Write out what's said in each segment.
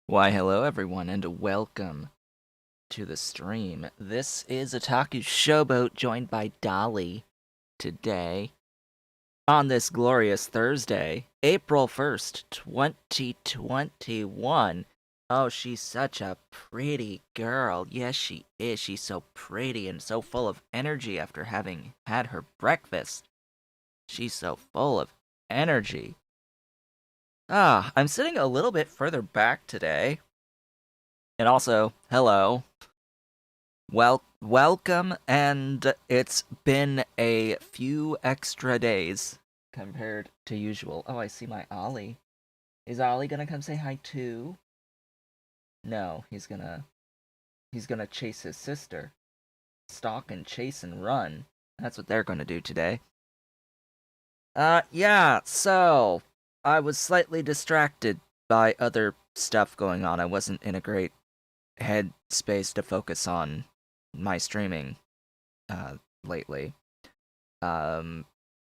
Why, hello everyone, and welcome to the stream. This is Otaku Showboat, joined by Dolly today on this glorious Thursday, April 1st, 2021. Oh, she's such a pretty girl. Yes, she is. She's so pretty and so full of energy after having had her breakfast. She's so full of energy. I'm sitting a little bit further back today. And also, hello. Welcome, and it's been a few extra days compared to usual. Oh, I see my Ollie. Is Ollie gonna come say hi too? No, he's gonna chase his sister. Stalk and chase and run. That's what they're gonna do today. Yeah, so I was slightly distracted by other stuff going on. I wasn't in a great headspace to focus on my streaming lately. Um,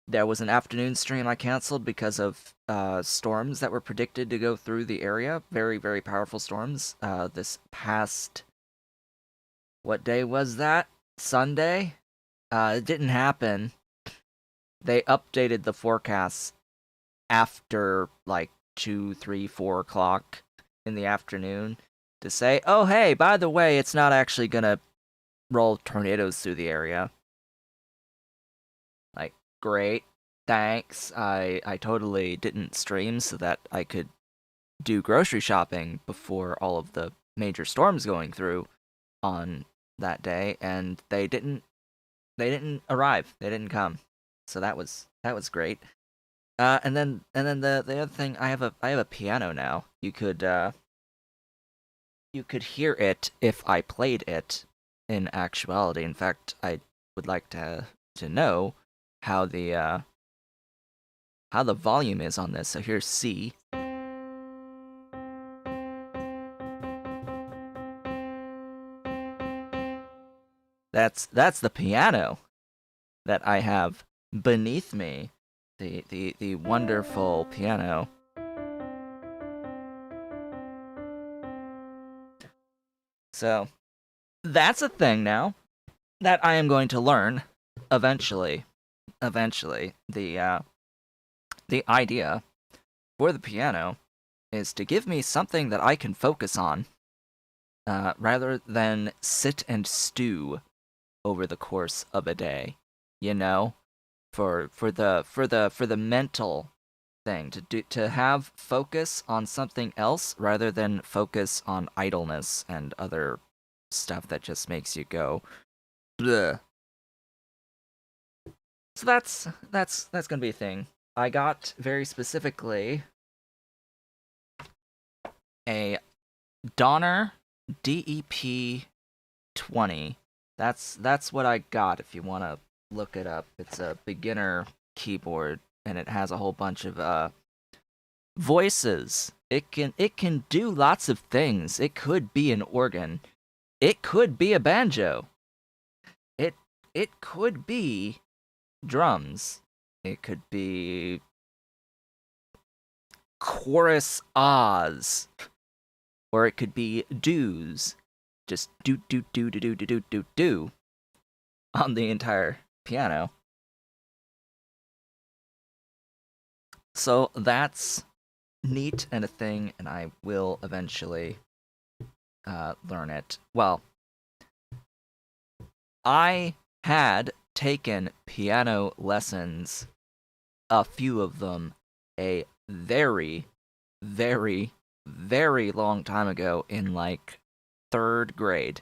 there was an afternoon stream I canceled because of storms that were predicted to go through the area. Very, very powerful storms. This past, what day was that? Sunday? It didn't happen. They updated the forecasts after like 2, 3, 4 o'clock in the afternoon to say, oh, hey, by the way, it's not actually gonna roll tornadoes through the area. Like, great, thanks. I totally didn't stream so that I could do grocery shopping before all of the major storms going through on that day, and they didn't arrive. They didn't come. So that was great. And then the other thing, I have a piano now. You could hear it if I played it in actuality. In fact, I would like to know how the volume is on this. So here's C. That's the piano that I have beneath me. The wonderful piano. So that's a thing now that I am going to learn eventually. Eventually, the idea for the piano is to give me something that I can focus on, rather than sit and stew over the course of a day. You know, for the mental thing to have focus on something else rather than focus on idleness and other stuff that just makes you go bleh. So that's gonna be a thing. I got very specifically a Donner DEP 20. That's what I got. If you want to look it up, it's a beginner keyboard, and it has a whole bunch of voices. It can do lots of things. It could be an organ. It could be a banjo. It it could be drums. It could be chorus ahs, or it could be doos. Just do do do do do do do do do on the entire piano. So that's neat and a thing, and I will eventually learn it. Well, I had taken piano lessons, a few of them, a very, very, very long time ago in like third grade.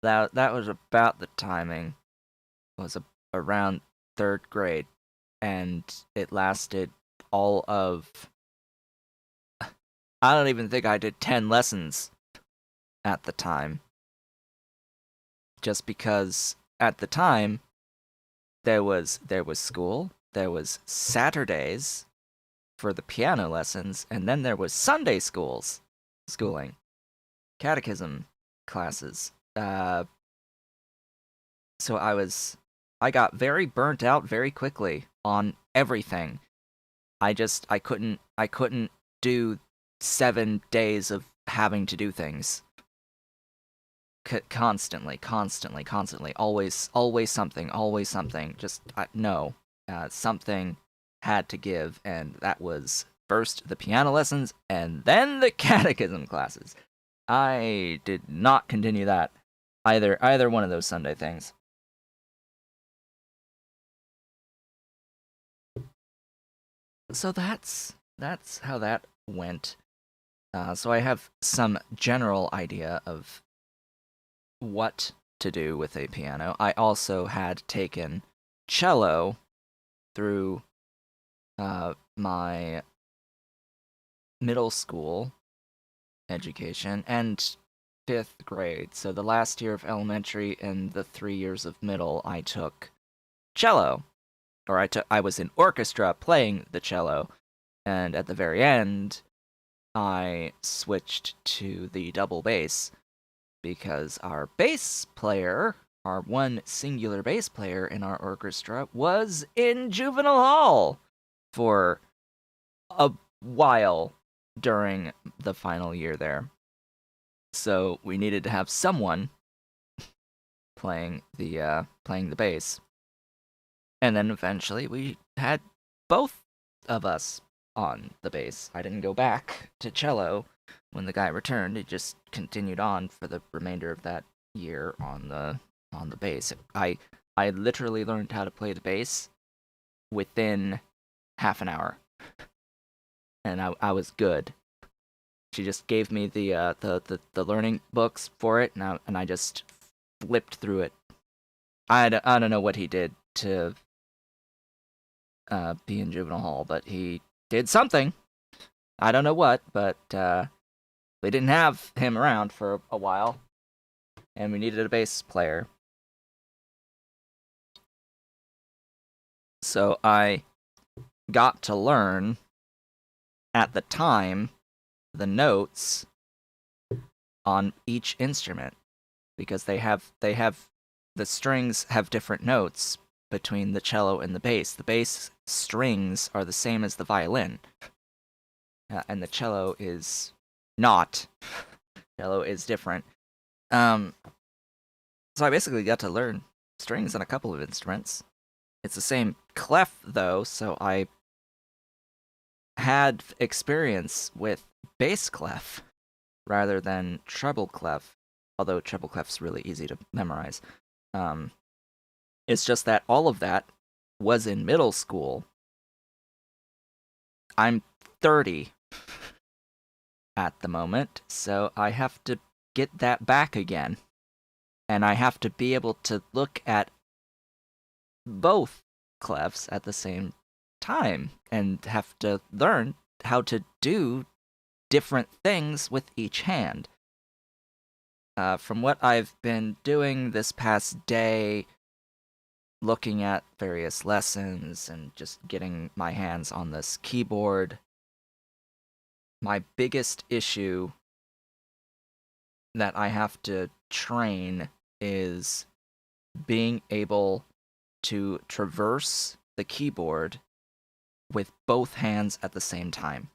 That was about the timing. It was around third grade, and it lasted all of. I don't even think I did 10 lessons at the time. Just because at the time there was school, there was Saturdays for the piano lessons, and then there was Sunday schooling, catechism classes. So I got very burnt out very quickly on everything. I couldn't do 7 days of having to do things. Constantly, always something. Just, no. Something had to give, and that was first the piano lessons, and then the catechism classes. I did not continue that either one of those Sunday things. So that's how that went. So I have some general idea of what to do with a piano. I also had taken cello through my middle school education and 5th grade. So the last year of elementary and the 3 years of middle, I took cello. Or I was in orchestra playing the cello. And at the very end, I switched to the double bass because our bass player, our one singular bass player in our orchestra, was in juvenile hall for a while during the final year there. So we needed to have someone playing the bass. And then eventually we had both of us on the bass. I didn't go back to cello when the guy returned. It just continued on for the remainder of that year on the bass. I literally learned how to play the bass within half an hour, and I was good. She just gave me the learning books for it, and I just flipped through it. I don't know what he did to be in juvenile hall, but he did something. I don't know what, but we didn't have him around for a while, and we needed a bass player. So I got to learn, at the time, the notes on each instrument, because they have the strings have different notes between the cello and the bass. The bass strings are the same as the violin, and the cello is not. Cello is different. So I basically got to learn strings on a couple of instruments. It's the same clef, though, so I had experience with bass clef rather than treble clef, although treble clef's really easy to memorize. It's just that all of that was in middle school. I'm 30 at the moment, so I have to get that back again. And I have to be able to look at both clefs at the same time and have to learn how to do different things with each hand. From what I've been doing this past day, looking at various lessons and just getting my hands on this keyboard, my biggest issue that I have to train is being able to traverse the keyboard with both hands at the same time,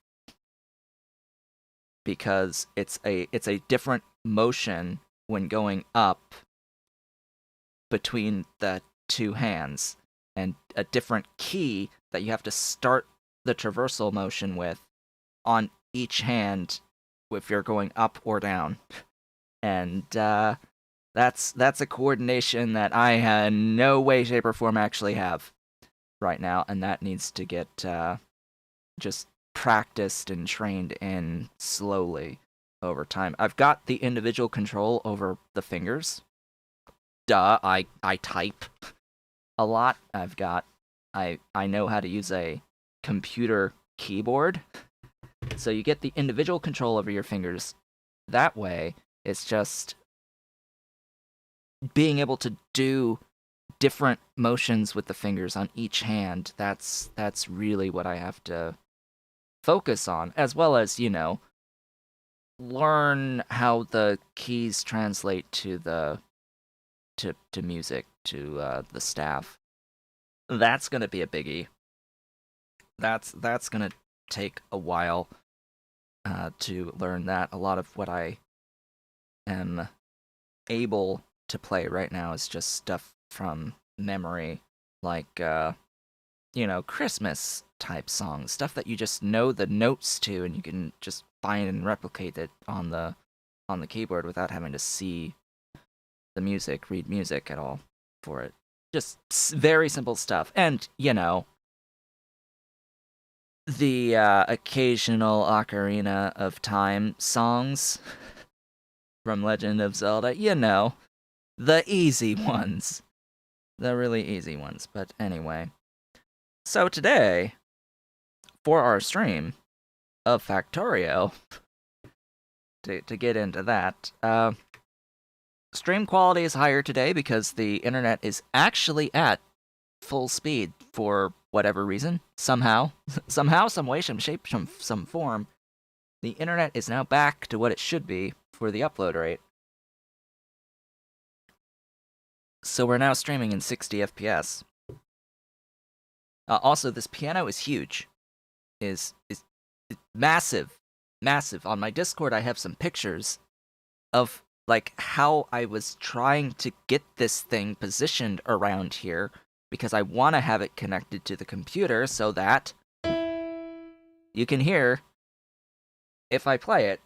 because it's a different motion when going up between the two hands, and a different key that you have to start the traversal motion with on each hand if you're going up or down. And that's a coordination that I in no way, shape, or form actually have right now, and that needs to get just practiced and trained in slowly over time. I've got the individual control over the fingers. Duh, I type a lot. I know how to use a computer keyboard. So you get the individual control over your fingers that way. It's just being able to do different motions with the fingers on each hand. That's really what I have to focus on, as well as, learn how the keys translate to the to music, to the staff. That's gonna be a biggie. That's gonna take a while. to learn that. A lot of what I am able to play right now is just stuff from memory, like Christmas type songs, stuff that you just know the notes to, and you can just find and replicate it on the keyboard without having to see the music, read music at all for it. Just very simple stuff, and the occasional Ocarina of Time songs from Legend of Zelda. The easy ones, the really easy ones. But anyway, so today for our stream of Factorio, to get into that, stream quality is higher today because the internet is actually at full speed for whatever reason. Somehow, some way, some shape, some form, the internet is now back to what it should be for the upload rate. So we're now streaming in 60 FPS. Also, this piano is huge. Is massive. Massive. On my Discord, I have some pictures of like how I was trying to get this thing positioned around here because I want to have it connected to the computer so that you can hear if I play it,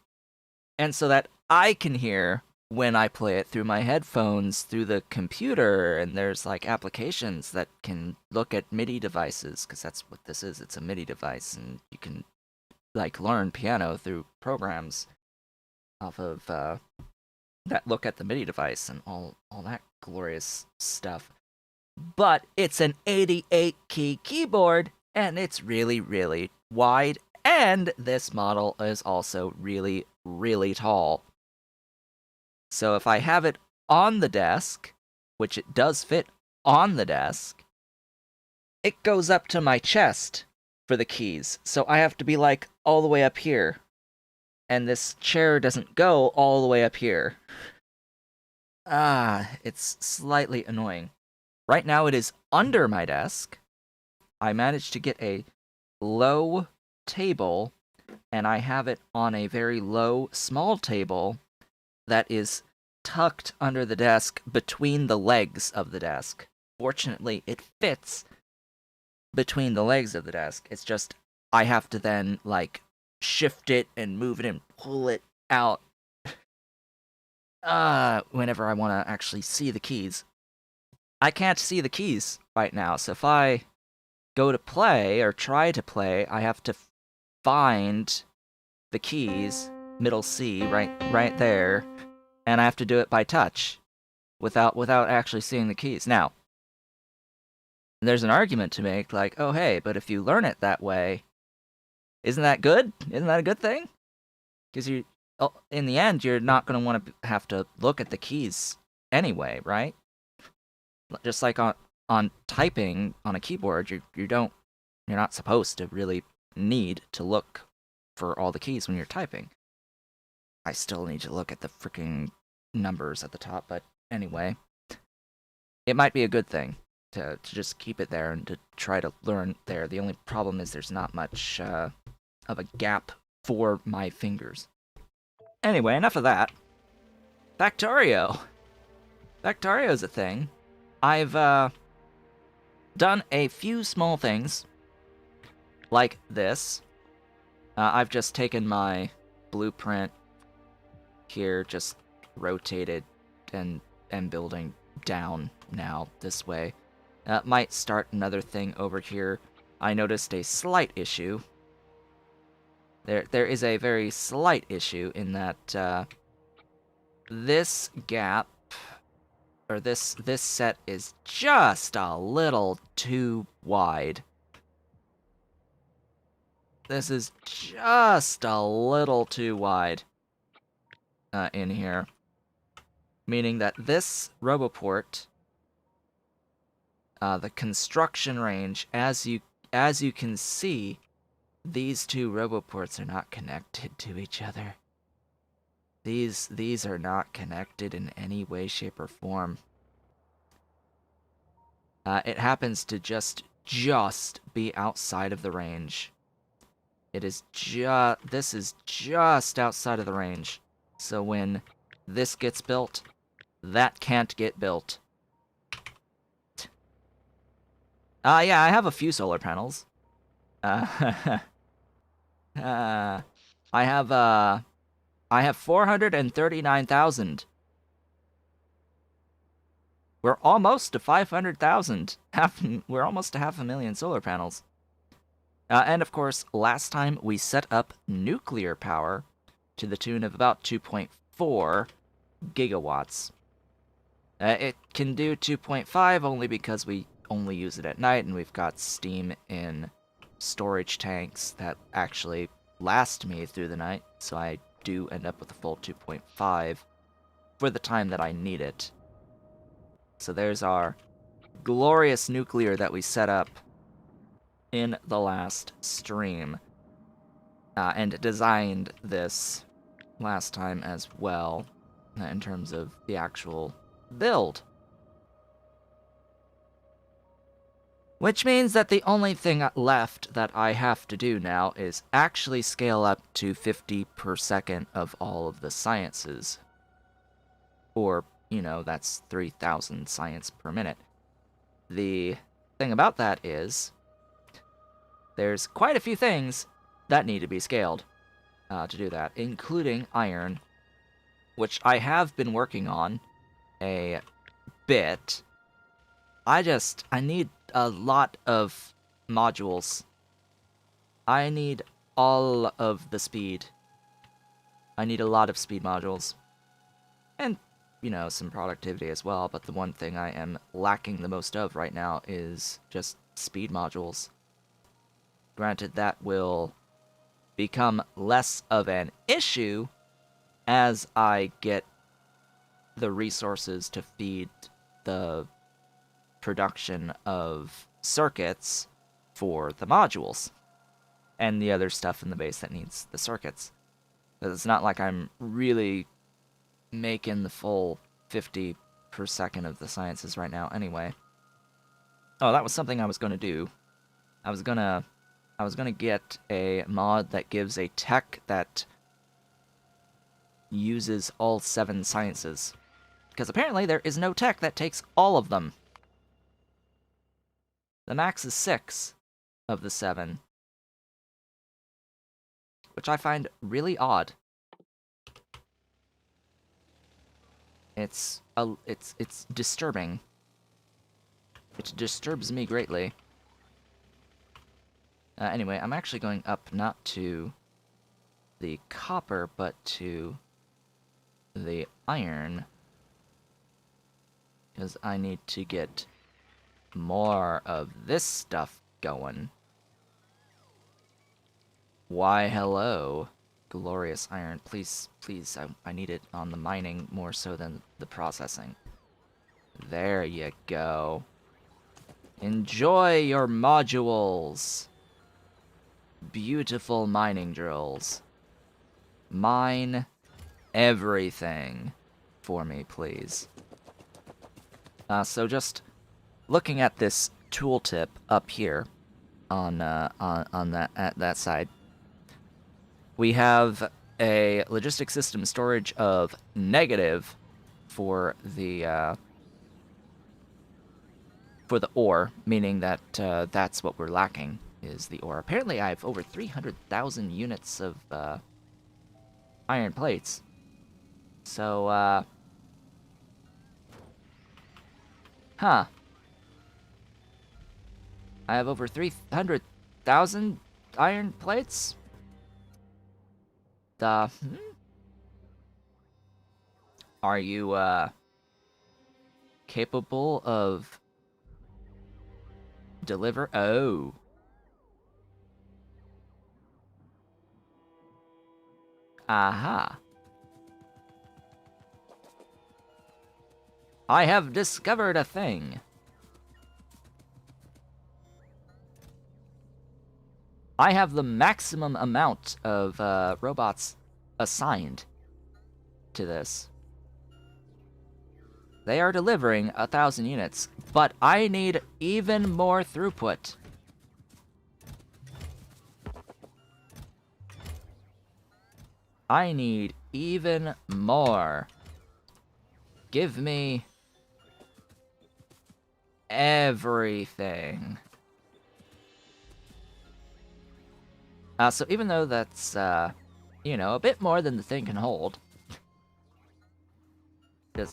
and so that I can hear when I play it through my headphones, through the computer, and there's like applications that can look at MIDI devices, because that's what this is. It's a MIDI device, and you can like learn piano through programs off of that look at the MIDI device and all that glorious stuff. But it's an 88 key keyboard, and it's really, really wide, and this model is also really, really tall. So if I have it on the desk, which it does fit on the desk, it goes up to my chest for the keys. So I have to be like all the way up here. And this chair doesn't go all the way up here. It's slightly annoying. Right now it is under my desk. I managed to get a low table, and I have it on a very low, small table that is tucked under the desk between the legs of the desk. Fortunately, it fits between the legs of the desk. It's just I have to then, like, shift it and move it and pull it out whenever I want to actually see the keys. I can't see the keys right now, so if I go to play or try to play, I have to find the keys, middle C, right there, and I have to do it by touch without actually seeing the keys. Now, there's an argument to make, like, oh hey, but if you learn it that way, isn't that good? Isn't that a good thing? Because in the end, you're not going to want to have to look at the keys anyway, right? Just like on typing on a keyboard, you're not supposed to really need to look for all the keys when you're typing. I still need to look at the freaking numbers at the top, but anyway, it might be a good thing to just keep it there and to try to learn there. The only problem is there's not much of a gap for my fingers. Anyway, enough of that. Factorio. Factorio's a thing. I've done a few small things like this. I've just taken my blueprint here, just rotated and building down now this way. Might start another thing over here. I noticed a slight issue. There is a very slight issue in that this gap, or this set is just a little too wide. This is just a little too wide in here. Meaning that this RoboPort, the construction range, as you can see, these two RoboPorts are not connected to each other. These are not connected in any way, shape, or form. It happens to just be outside of the range. It is this is just outside of the range. So when this gets built, that can't get built. Yeah, I have a few solar panels. I have 439,000. We're almost to 500,000. We're almost to 500,000 solar panels. And of course, last time we set up nuclear power to the tune of about 2.4 gigawatts. It can do 2.5 only because we only use it at night, and we've got steam in storage tanks that actually last me through the night, so I do end up with a full 2.5 for the time that I need it. So there's our glorious nuclear that we set up in the last stream, and designed this last time as well, in terms of the actual build. Which means that the only thing left that I have to do now is actually scale up to 50 per second of all of the sciences. Or, you know, that's 3,000 science per minute. The thing about that is, there's quite a few things that need to be scaled to do that, including iron, which I have been working on a bit. I need a lot of modules. I need all of the speed. I need a lot of speed modules. And, you know, some productivity as well, but the one thing I am lacking the most of right now is just speed modules. Granted, that will become less of an issue as I get the resources to feed the production of circuits for the modules and the other stuff in the base that needs the circuits. It's not like I'm really making the full 50 per second of the sciences right now anyway. Oh, that was something I was going to do. I was gonna get a mod that gives a tech that uses all 7 sciences. Because apparently there is no tech that takes all of them. The max is 6 of the 7. Which I find really odd. It's disturbing. It disturbs me greatly. Anyway, I'm actually going up not to the copper, but to the iron. Because I need to get more of this stuff going. Why, hello, glorious iron. Please, please, I need it on the mining more so than the processing. There you go. Enjoy your modules. Beautiful mining drills. Mine everything for me, please. So just looking at this tooltip up here on that side, we have a logistics system storage of negative for the ore, meaning that that's what we're lacking, is the ore. Apparently I have over 300,000 units of iron plates. So, huh. I have over 300,000 iron plates? Are you, capable of Oh. Aha. I have discovered a thing. I have the maximum amount of robots assigned to this. They are delivering 1,000 units, but I need even more throughput. I need even more. Give me everything. So even though that's, you know, a bit more than the thing can hold, they'll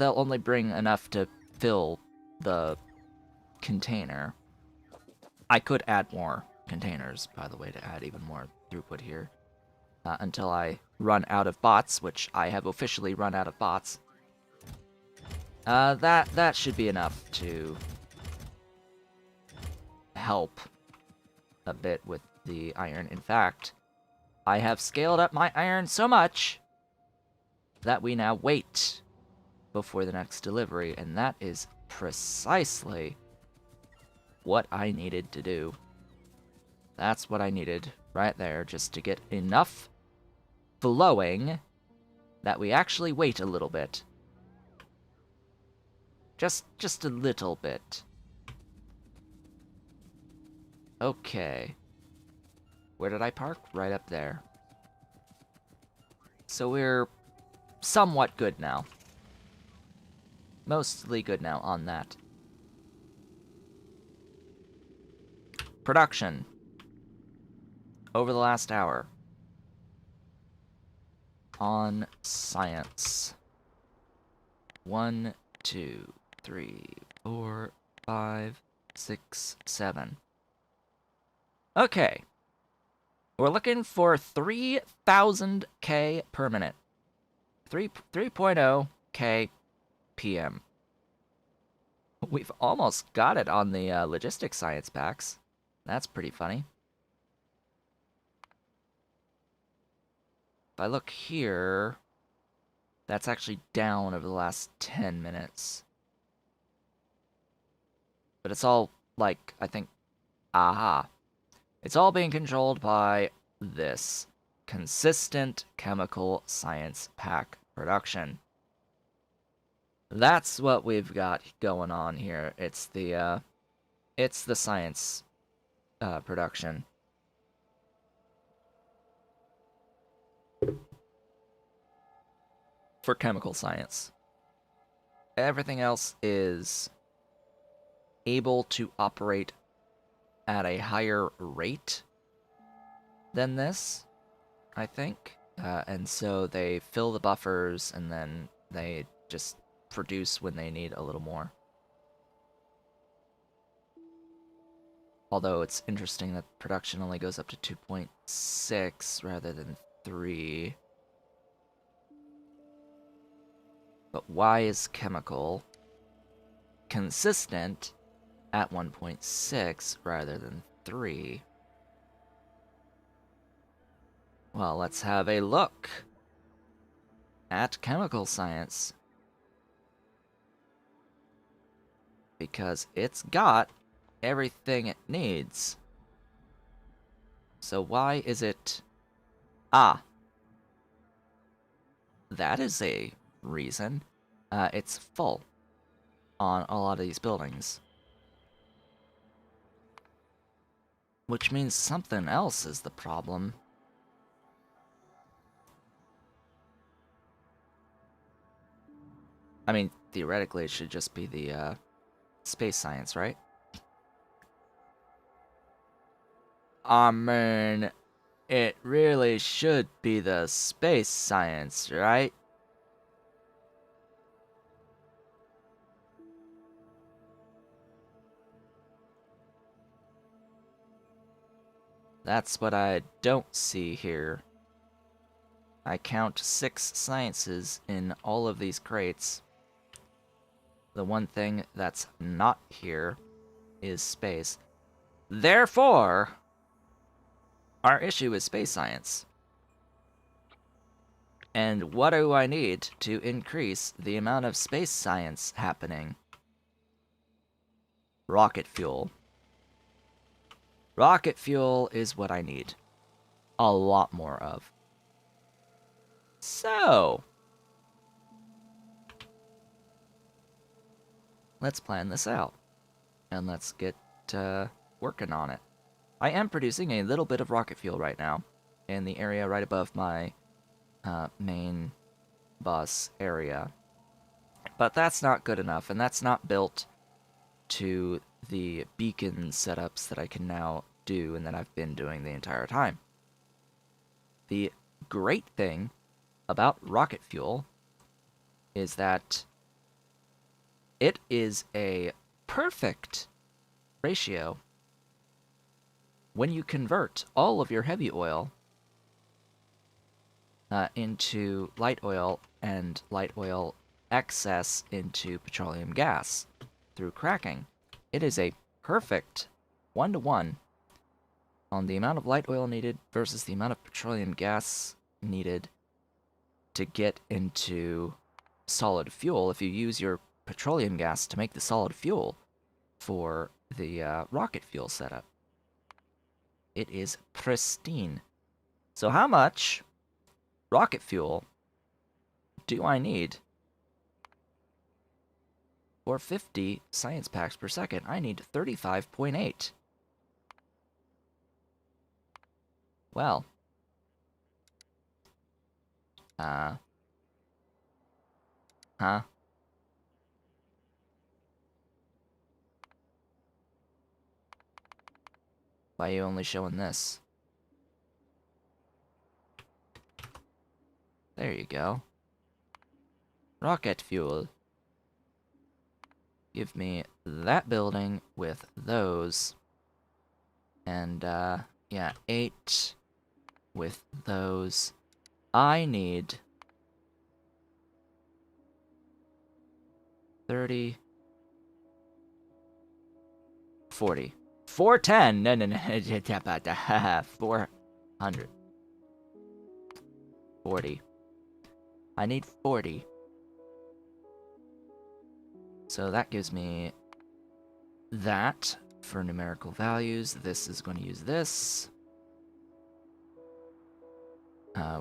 only bring enough to fill the container. I could add more containers, by the way, to add even more throughput here. Until I run out of bots, which I have officially run out of bots. That should be enough to help a bit with the iron. In fact, I have scaled up my iron so much that we now wait before the next delivery, and that is precisely what I needed to do. That's what I needed right there, just to get enough flowing that we actually wait a little bit. Just a little bit. Okay. Where did I park? Right up there. So we're somewhat good now. Mostly good now on that. Production. Over the last hour. On science. 1, 2, 3, 4, 5, 6, 7. Okay. We're looking for 3,000K per minute. 3.0K PM. We've almost got it on the logistics science packs. That's pretty funny. If I look here, that's actually down over the last 10 minutes. But it's all, like, I think, aha. It's all being controlled by this. Consistent chemical science pack production. That's what we've got going on here. It's the science production. For chemical science. Everything else is able to operate at a higher rate than this, I think. And so they fill the buffers and then they just produce when they need a little more. Although it's interesting that production only goes up to 2.6 rather than 3. But why is chemical consistent at 1.6 rather than 3? Well, let's have a look at chemical science. Because it's got everything it needs. So why is it... Ah. That is a reason. It's full on a lot of these buildings. Which means something else is the problem. I mean, theoretically, it should just be the space science, right? I mean, it really should be the space science, right? That's what I don't see here. I count 6 sciences in all of these crates. The one thing that's not here is space. Therefore, our issue is space science. And what do I need to increase the amount of space science happening? Rocket fuel. Rocket fuel is what I need. A lot more of. So, let's plan this out. And let's get working on it. I am producing a little bit of rocket fuel right now. in the area right above my main bus area. But that's not good enough, and that's not built to the beacon setups that I can now do and that I've been doing the entire time. The great thing about rocket fuel is that it is a perfect ratio when you convert all of your heavy oil into light oil and light oil excess into petroleum gas through cracking. It is a perfect 1-to-1 on the amount of light oil needed versus the amount of petroleum gas needed to get into solid fuel. If you use your petroleum gas to make the solid fuel for the rocket fuel setup, it is pristine. So how much rocket fuel do I need for 50 science packs per second? I need 35.8. Well, huh? Why are you only showing this? There you go. Rocket fuel. Give me that building with those. And, yeah, 8 with those. I need 30, 40. 410. No, no, no. 400. 40. I need 40. So that gives me that for numerical values. This is going to use this.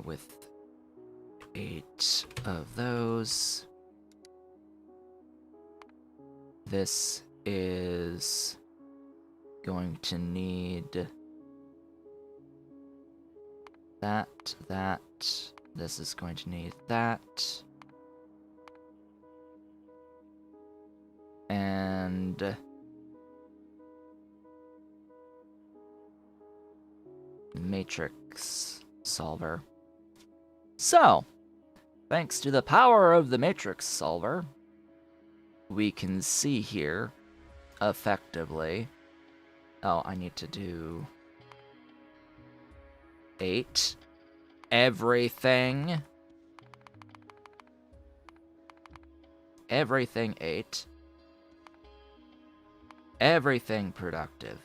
With 8 of those. This is going to need that. This is going to need that. And matrix solver. So, thanks to the power of the matrix solver, we can see here effectively. Oh, I need to do 8. Everything 8. Everything productive.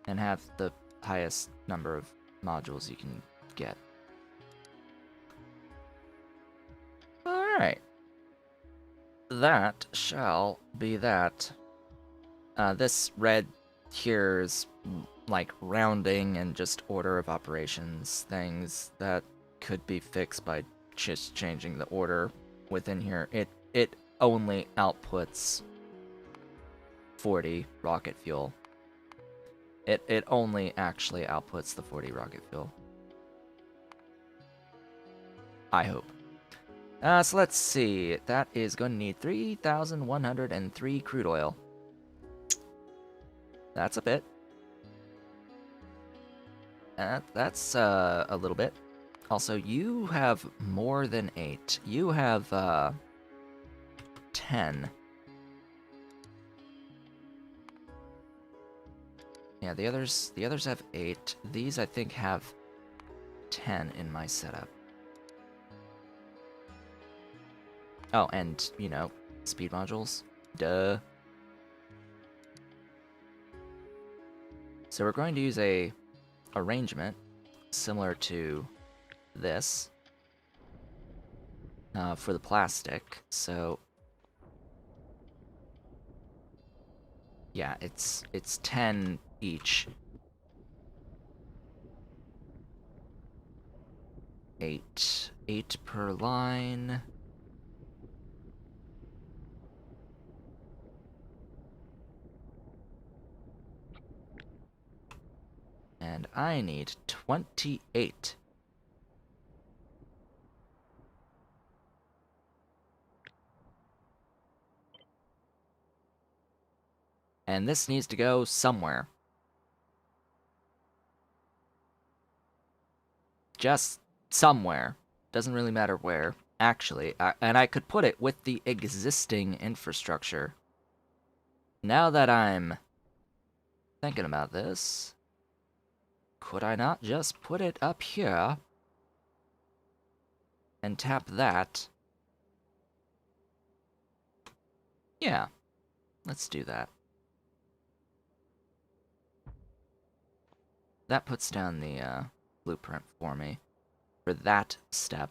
And have the highest number of modules you can get. Alright. That shall be that. This red here is like rounding and just order of operations things that could be fixed by just changing the order within here. It only outputs 40 rocket fuel. It only actually outputs the 40 rocket fuel. I hope. So let's see. That is going to need 3,103 crude oil. That's a bit. That's a little bit. Also, you have more than 8. You have 10. Yeah, the others have 8. These, I think, have 10 in my setup. Oh, and, you know, speed modules. Duh. So we're going to use a arrangement similar to this for the plastic. So yeah, it's 10 each. 8 per line. And I need 28. And this needs to go somewhere. Just somewhere. Doesn't really matter where, actually. And I could put it with the existing infrastructure. Now that I'm thinking about this, could I not just put it up here and tap that? Yeah, let's do that. That puts down the blueprint for me. For that step,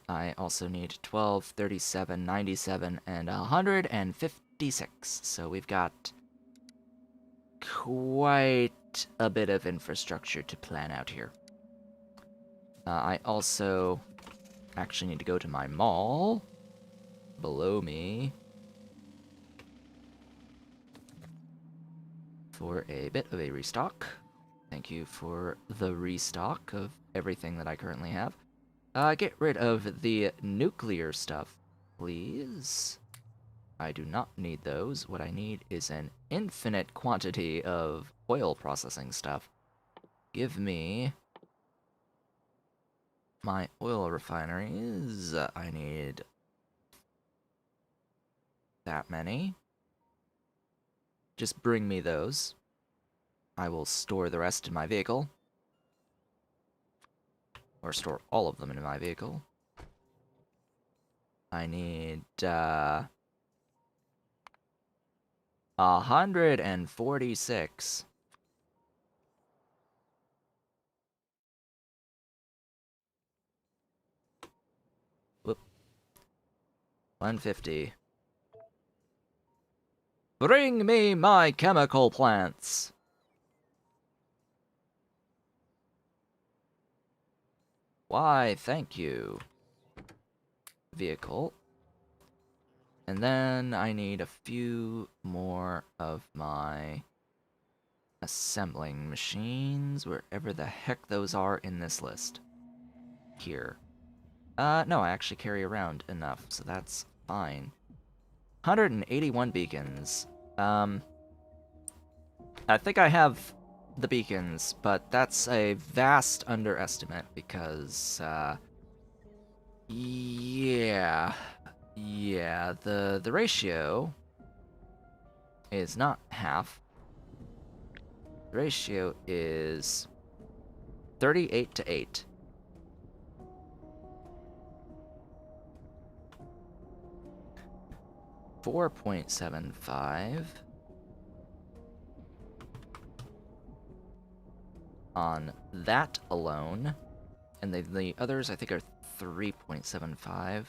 I also need 12, 37, 97, and 156. So we've got quite a bit of infrastructure to plan out here. I also actually need to go to my mall below me for a bit of a restock. Thank you for the restock of everything that I currently have. Get rid of the nuclear stuff, please. I do not need those. What I need is an infinite quantity of oil processing stuff. Give me my oil refineries. I need that many. Just bring me those. I will store the rest in my vehicle. Or store all of them in my vehicle. I need, 146. Whoop. 150. Bring me my chemical plants! Why, thank you. Vehicle. And then I need a few more of my assembling machines, wherever the heck those are in this list. Here. No, I actually carry around enough, so that's fine. 181 beacons. I think I have the beacons, but that's a vast underestimate because, yeah. Yeah, the ratio is not half. The ratio is 38 to 8. $4.75 on that alone, and the others I think are 3.75.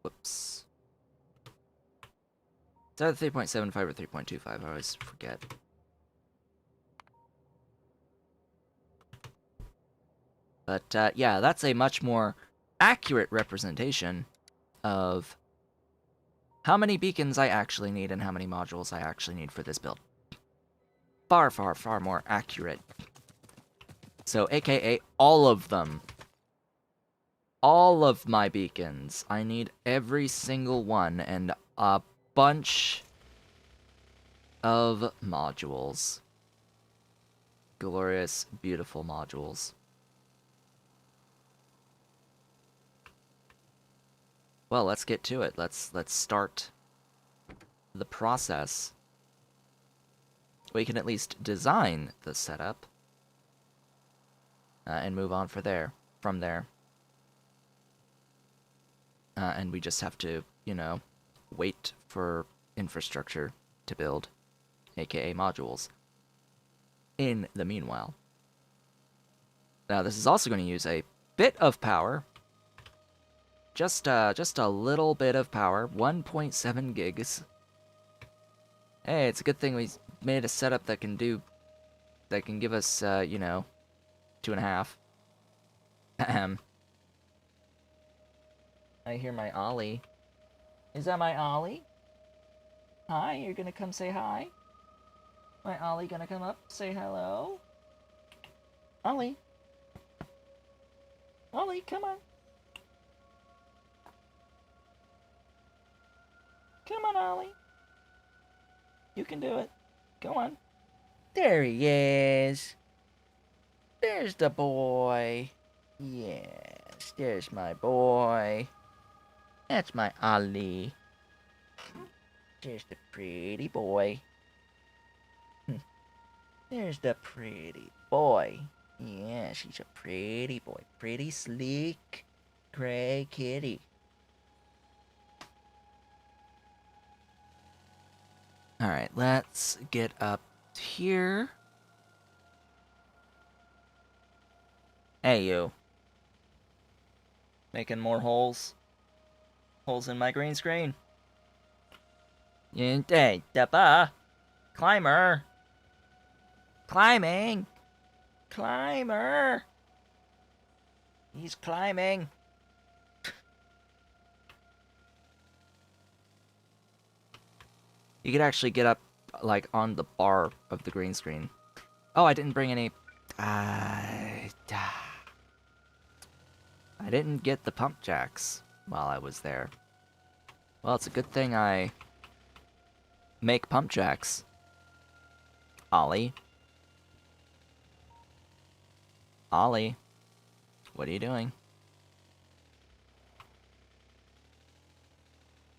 Whoops. It's either 3.75 or 3.25, I always forget. But yeah, that's a much more accurate representation of how many beacons I actually need and how many modules I actually need for this build. Far, far, far more accurate. So, aka all of them. All of my beacons. I need every single one and a bunch of modules. Glorious, beautiful modules. Well, let's get to it. Let's start the process. We can at least design the setup and move on from there. And we just have to, you know, wait for infrastructure to build, aka modules. In the meanwhile. Now, this is also going to use a bit of power. Just a little bit of power. 1.7 gigs. Hey, it's a good thing we made a setup that can give us, you know, 2.5. Ahem. I hear my Ollie. Is that my Ollie? Hi, you're gonna come say hi? My Ollie gonna come up, say hello? Ollie? Ollie, come on. Come on, Ollie. You can do it. Go on. There he is. There's the boy. Yes, there's my boy. That's my Ollie. There's the pretty boy. There's the pretty boy. Yeah, she's a pretty boy. Pretty sleek gray kitty. Alright, let's get up here. Hey, you. Making more holes? Holes in my green screen. Hey, Dappa. Climber. Climbing. Climber. He's climbing. You could actually get up, like, on the bar of the green screen. Oh, I didn't bring any... I didn't get the pump jacks while I was there. Well, it's a good thing I make pump jacks. Ollie? Ollie? What are you doing?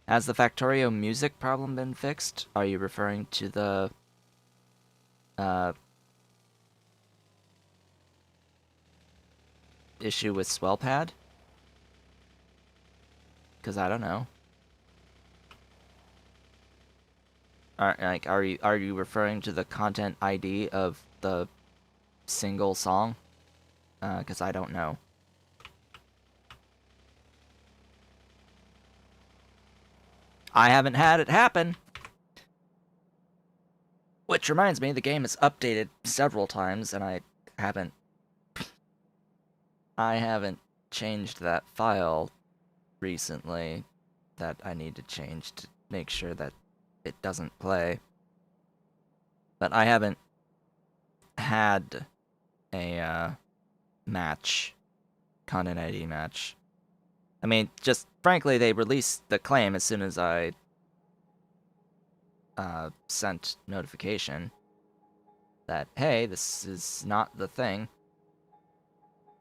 Has the Factorio music problem been fixed? Are you referring to the... issue with Swellpad? Because I don't know. Are you referring to the content ID of the single song? Because I don't know. I haven't had it happen. Which reminds me, the game is updated several times, and I haven't changed that file recently that I need to change to make sure that it doesn't play. But I haven't had a match, content ID match. I mean, just frankly, they released the claim as soon as I sent notification that, hey, this is not the thing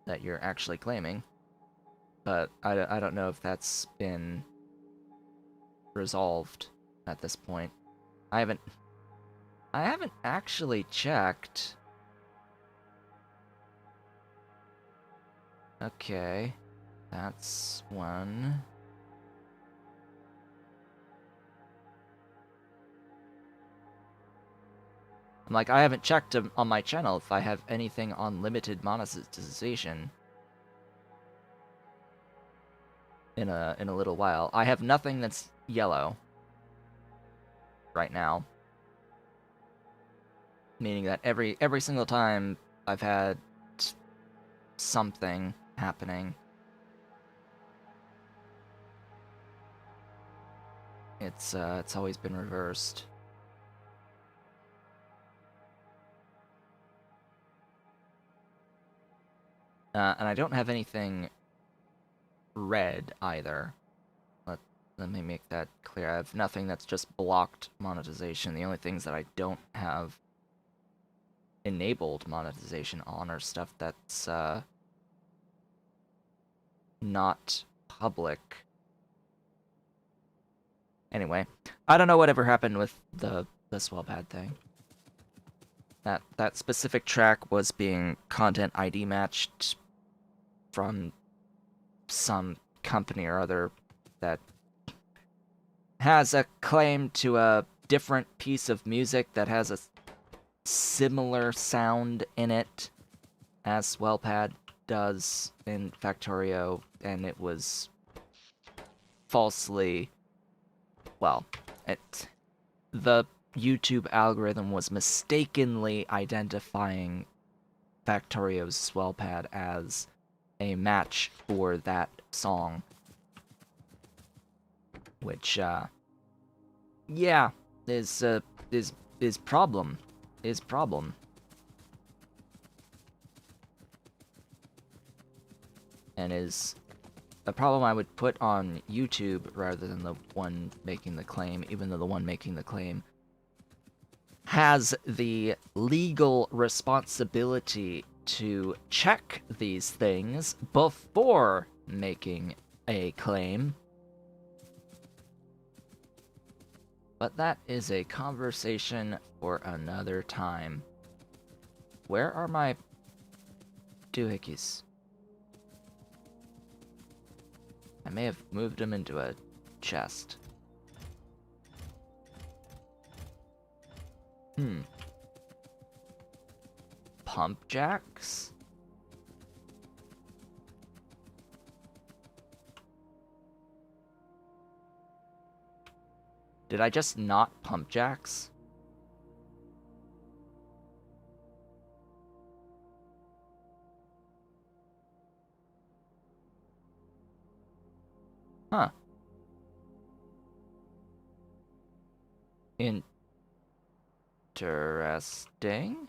that you're actually claiming. But I don't know if that's been resolved at this point. I haven't actually checked. Okay, that's one. I'm like, I haven't checked on my channel if I have anything on limited monetization in a little while. I have nothing that's yellow right now, meaning that every single time I've had something happening, it's always been reversed. And I don't have anything red either. Let me make that clear. I have nothing that's just blocked monetization. The only things that I don't have enabled monetization on are stuff that's not public. Anyway, I don't know whatever happened with the Swellpad thing. That specific track was being content ID matched from some company or other that has a claim to a different piece of music that has a similar sound in it as Swellpad does in Factorio, and it was falsely... Well, the YouTube algorithm was mistakenly identifying Factorio's Swellpad as a match for that song. Which, yeah, is problem. Is problem. And is a problem I would put on YouTube rather than the one making the claim, even though the one making the claim has the legal responsibility to check these things before making a claim. But that is a conversation for another time. Where are my doohickeys? I may have moved them into a chest. Pump jacks? Did I just not pump jacks? Huh. Interesting.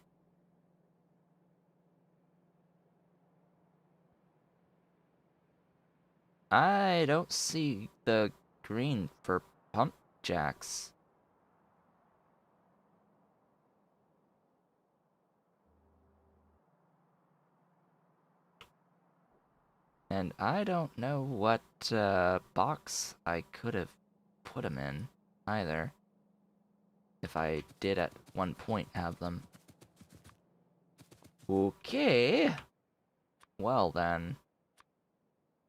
I don't see the green for pump jacks. And I don't know what box I could have put them in either. If I did at one point have them. Okay. Well then.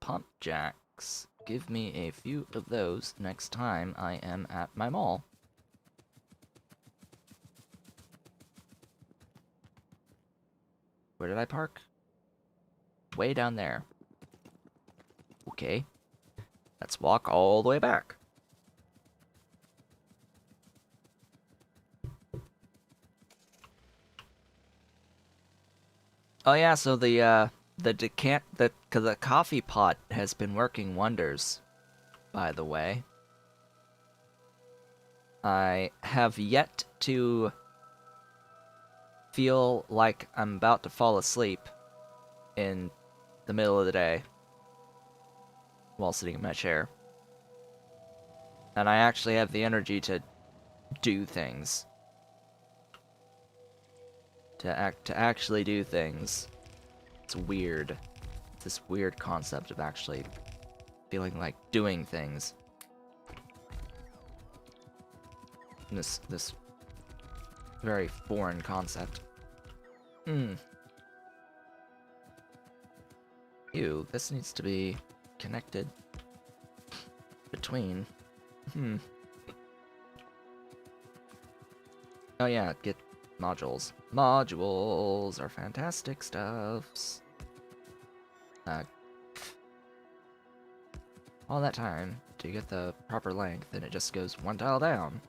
Pump jacks. Give me a few of those next time I am at my mall. Where did I park? Way down there. Okay. Let's walk all the way back. Oh yeah, so the coffee pot has been working wonders, by the way. I have yet to feel like I'm about to fall asleep in the middle of the day while sitting in my chair. And I actually have the energy to do things. To actually do things. It's weird. It's this weird concept of actually feeling like doing things. This very foreign concept. Ew, this needs to be connected between. Oh yeah, get modules. Modules are fantastic stuffs. All that time to get the proper length, and it just goes one tile down.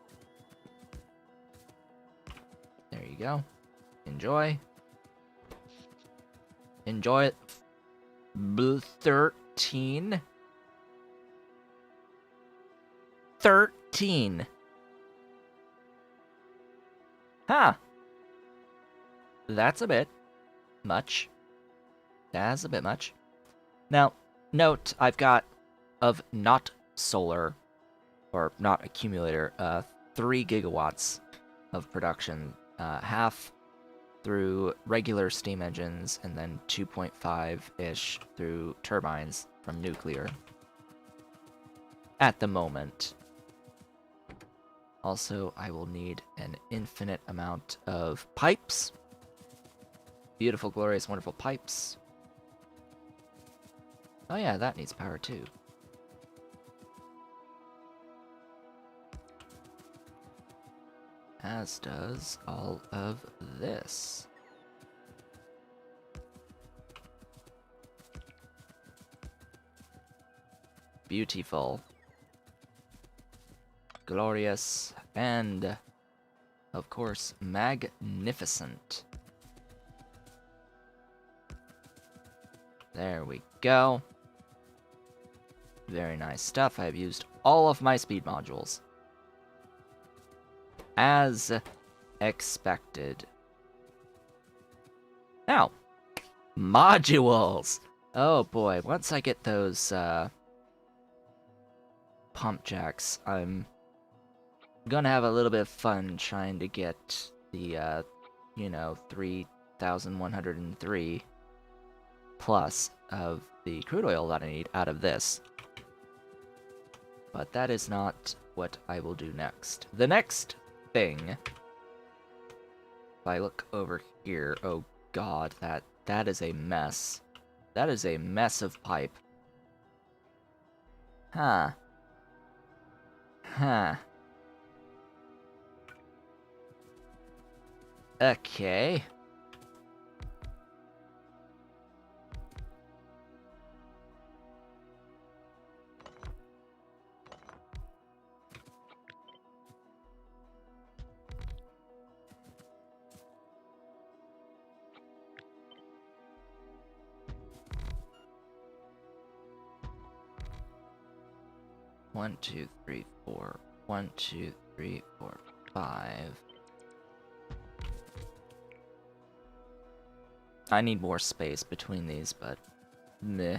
There you go. Enjoy. Enjoy it. 13. 13. Huh. That's a bit much. That's a bit much. Now, note, I've got, of not solar, or not accumulator, 3 gigawatts of production. Half through regular steam engines, and then 2.5-ish through turbines from nuclear. At the moment. Also, I will need an infinite amount of pipes. Beautiful, glorious, wonderful pipes. Oh yeah, that needs power too. As does all of this. Beautiful. Glorious. And, of course, magnificent. There we go. Very nice stuff. I've used all of my speed modules. as expected. Now, modules! Oh boy, once I get those, pump jacks, I'm gonna have a little bit of fun trying to get the, 3,103 plus of the crude oil that I need out of this. But that is not what I will do next. The next thing, if I look over here, oh god, that is a mess. That is a mess of pipe. Huh. Huh. Okay. One, two, three, four. 1, 2, 3, 4, 5. I need more space between these, but meh.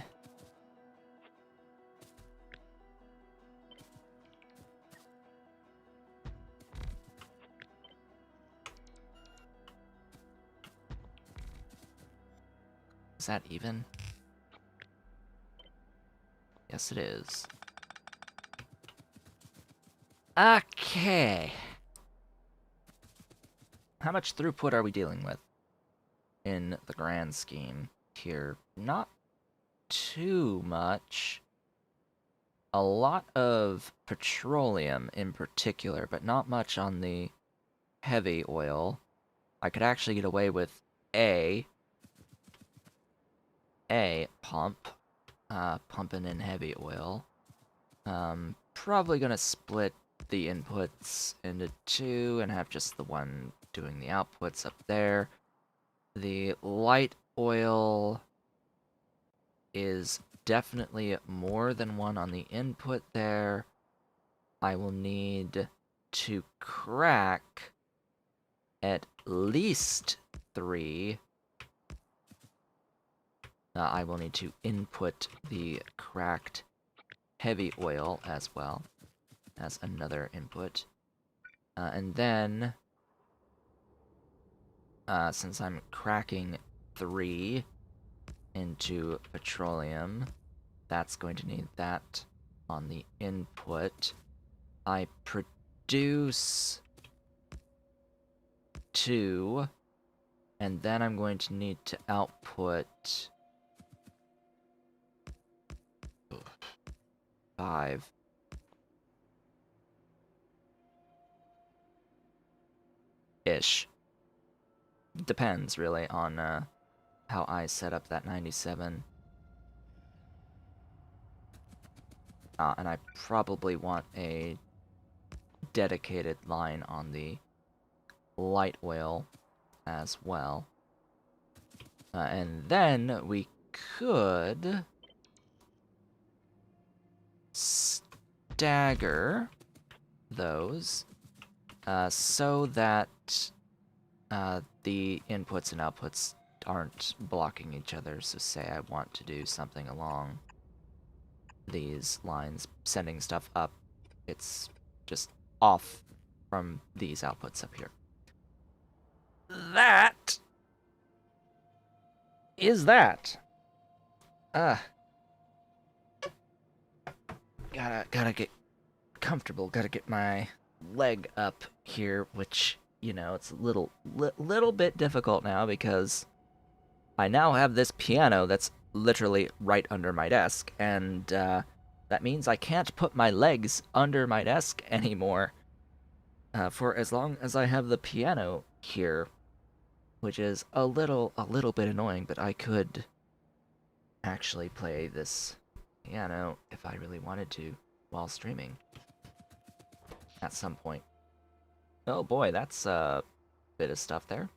Is that even? Yes, it is. Okay. How much throughput are we dealing with in the grand scheme here? Not too much. A lot of petroleum in particular, but not much on the heavy oil. I could actually get away with a pump, pumping in heavy oil. Probably gonna split the inputs into two and have just the one doing the outputs up there. The light oil is definitely more than one on the input there. I will need to crack at least 3. I will need to input the cracked heavy oil as well as another input. And then, since I'm cracking 3 into petroleum, that's going to need that on the input. I produce 2, and then I'm going to need to output 5. Ish. Depends, really, on how I set up that 97. And I probably want a dedicated line on the light oil as well. And then we could stagger those so that the inputs and outputs aren't blocking each other. So say I want to do something along these lines, sending stuff up, it's just off from these outputs up here. That is that. Gotta get comfortable. Gotta get my leg up here, which, it's a little bit difficult now because I now have this piano that's literally right under my desk, and that means I can't put my legs under my desk anymore for as long as I have the piano here, which is a little bit annoying, but I could actually play this piano if I really wanted to while streaming at some point. Oh boy, that's a bit of stuff there.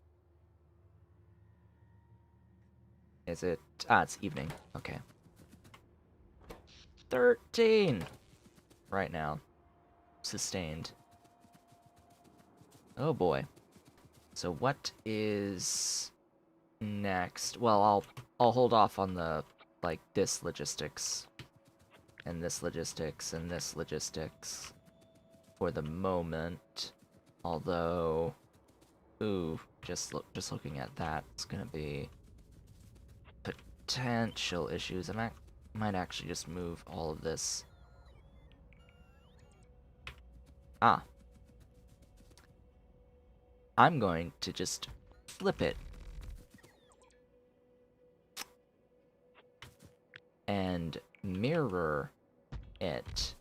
Is it? It's evening. Okay. 13 right now. Sustained. Oh boy. So what is next? Well, I'll hold off on the like this logistics and this logistics and this logistics for the moment. Although, ooh, just looking at that, it's gonna be potential issues. I might actually just move all of this. Ah, I'm going to just flip it and mirror it.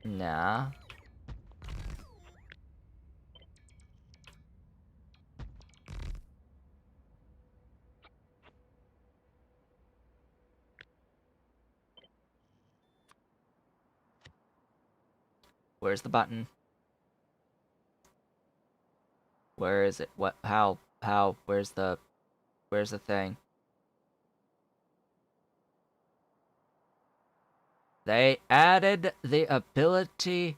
Nah. Where's the button? Where is it? What? How? Where's the thing? They added the ability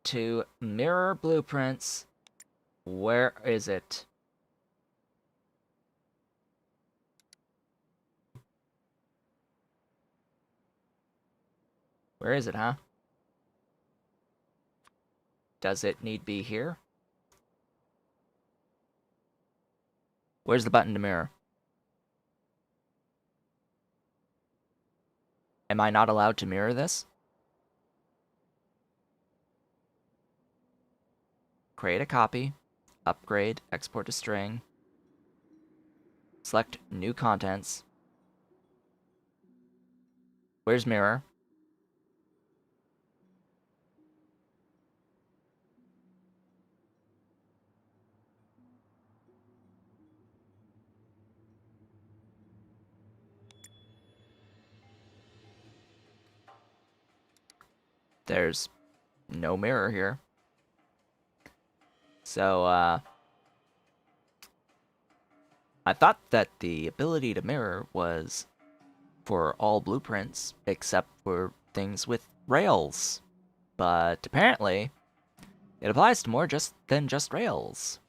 to mirror blueprints. Where is it? Where is it, huh? Does it need be here? Where's the button to mirror? Am I not allowed to mirror this? Create a copy. Upgrade. Export to string. Select new contents. Where's mirror? There's no mirror here. So, I thought that the ability to mirror was for all blueprints except for things with rails. But apparently, it applies to more than just rails.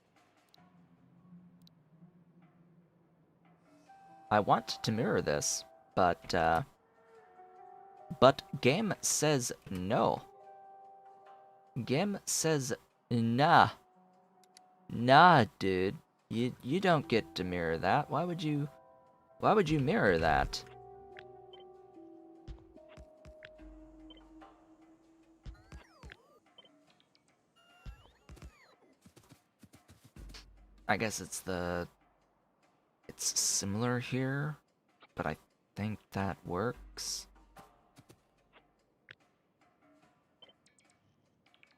I want to mirror this, but game says no. Game says nah. Nah, dude. You don't get to mirror that. Why would you mirror that? I guess it's similar here, but I think that works.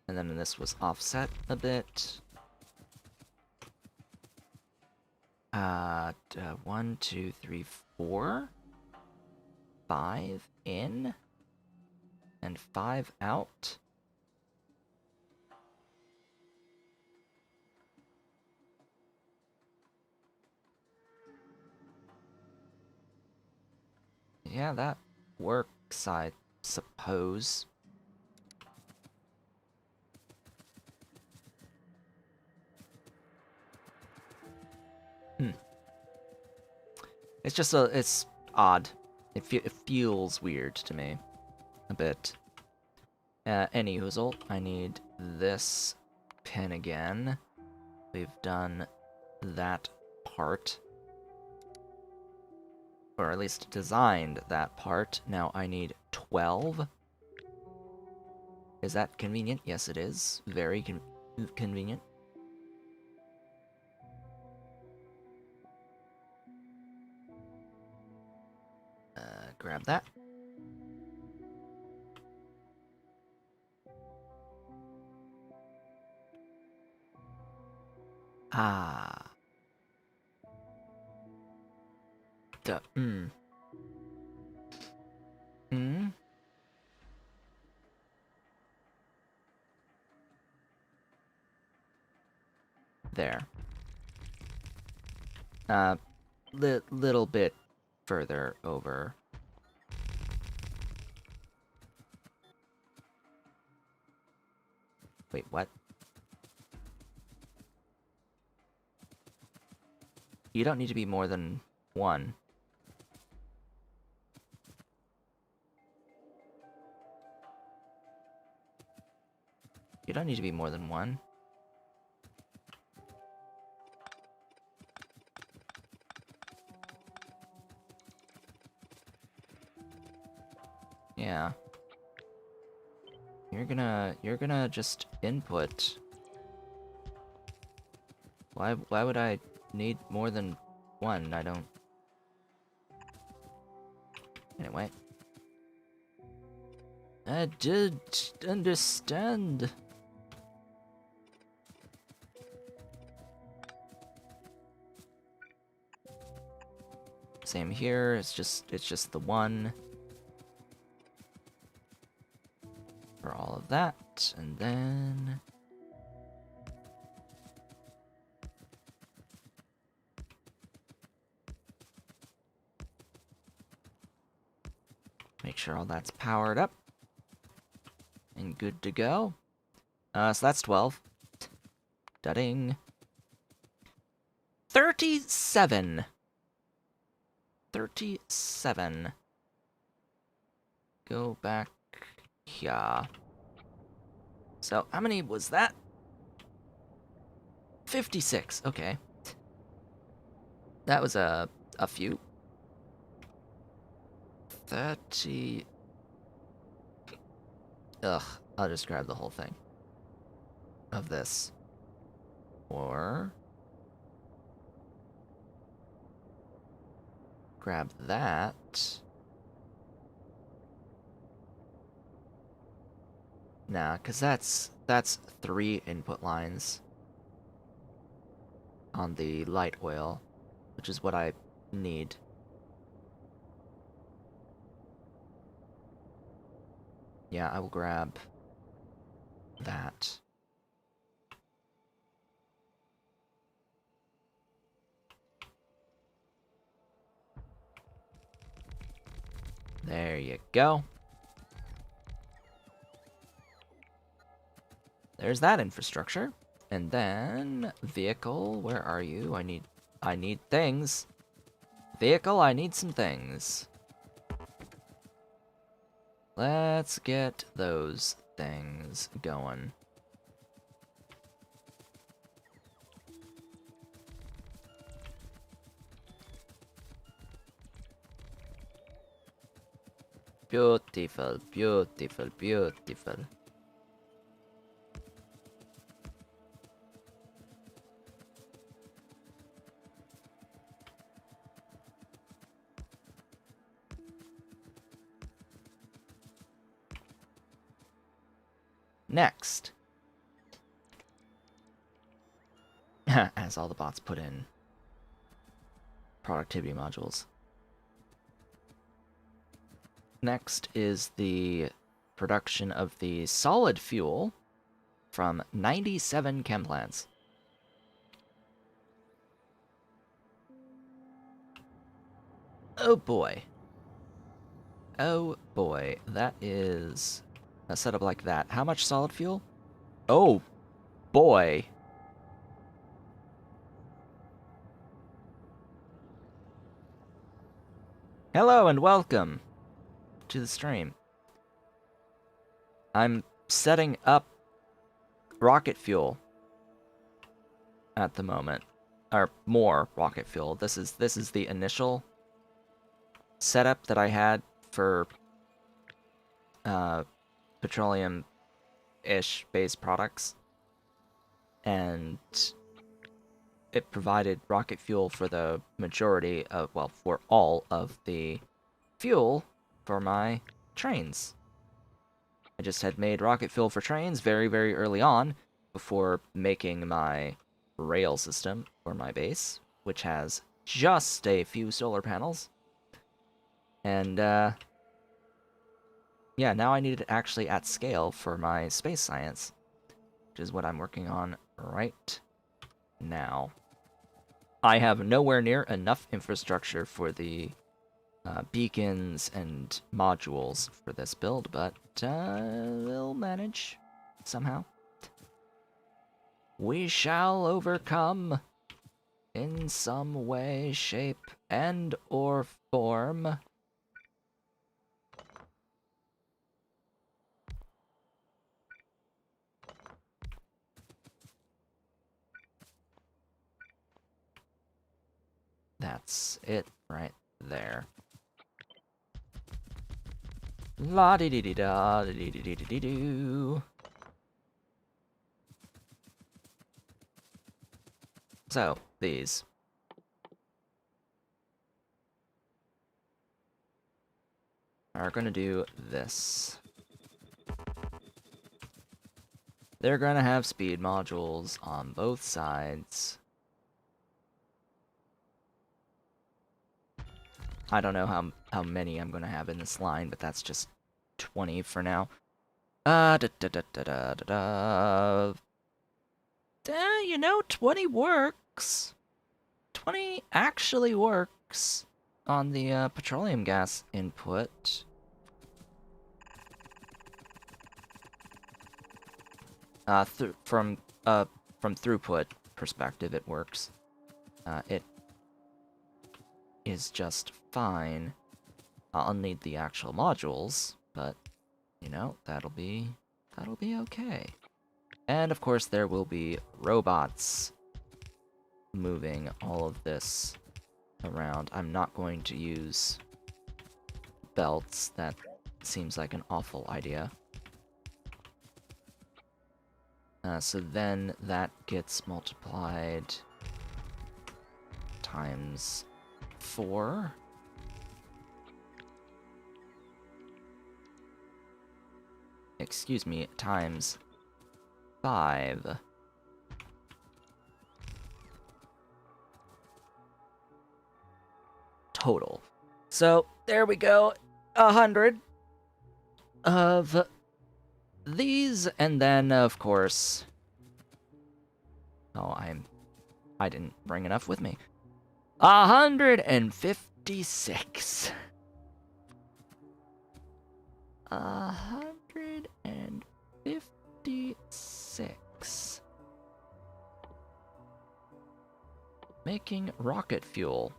And then this was offset a bit. 1, 2, 3, 4. 5 in and 5 out. Yeah, that works, I suppose. It's just it's odd. It feels weird to me. A bit. Anyhoozle, I need this pin again. We've done that part. Or at least designed that part. Now I need 12. Is that convenient? Yes, it is. Very convenient. Grab that. Ah. Duh. There. Little bit further over. Wait, what? You don't need to be more than 1. You don't need to be more than 1. Yeah. You're gonna just input. Why would I need more than 1? I don't... Anyway. I did understand. Same here, it's just the 1. For all of that, and then... Make sure all that's powered up. And good to go. So that's 12. Dudding. 37! 37. Go back here. So, how many was that? 56, okay. That was a few. 30... Ugh, I'll just grab the whole thing. Of this. Or... grab that. Nah, because that's 3 input lines on the light oil, which is what I need. Yeah, I will grab that. There you go. There's that infrastructure. And then vehicle, where are you? I need things. Vehicle, I need some things. Let's get those things going. Beautiful, beautiful, beautiful. Next. As all the bots put in productivity modules. Next is the production of the solid fuel from 97 chem plants. Oh boy. Oh boy, that is a setup like that. How much solid fuel? Oh boy. Hello and welcome to the stream. I'm setting up rocket fuel at the moment, or more rocket fuel. This is the initial setup that I had for petroleum-ish based products, and it provided rocket fuel for the majority of, well, for all of the fuel for my trains. I just had made rocket fuel for trains very, very early on before making my rail system for my base, which has just a few solar panels. And, yeah, now I need it actually at scale for my space science, which is what I'm working on right now. I have nowhere near enough infrastructure for the beacons and modules for this build, but we'll manage somehow. We shall overcome in some way, shape, and or form. That's it right there. La di di di da di di di di di do. So, these. Are gonna do this. They're gonna have speed modules on both sides. I don't know how many I'm gonna have in this line, but that's just 20 for now. Da da da da da da da. You know, 20 works. 20 actually works on the petroleum gas input. From throughput perspective, it works. It is just fine. I'll need the actual modules, but you know, that'll be okay. And of course there will be robots moving all of this around. I'm not going to use belts. That seems like an awful idea. So then that gets multiplied times 4. Excuse me, times 5. Total. So, there we go. 100 of these, and then, of course... Oh, I didn't bring enough with me. 156. 156. Making rocket fuel.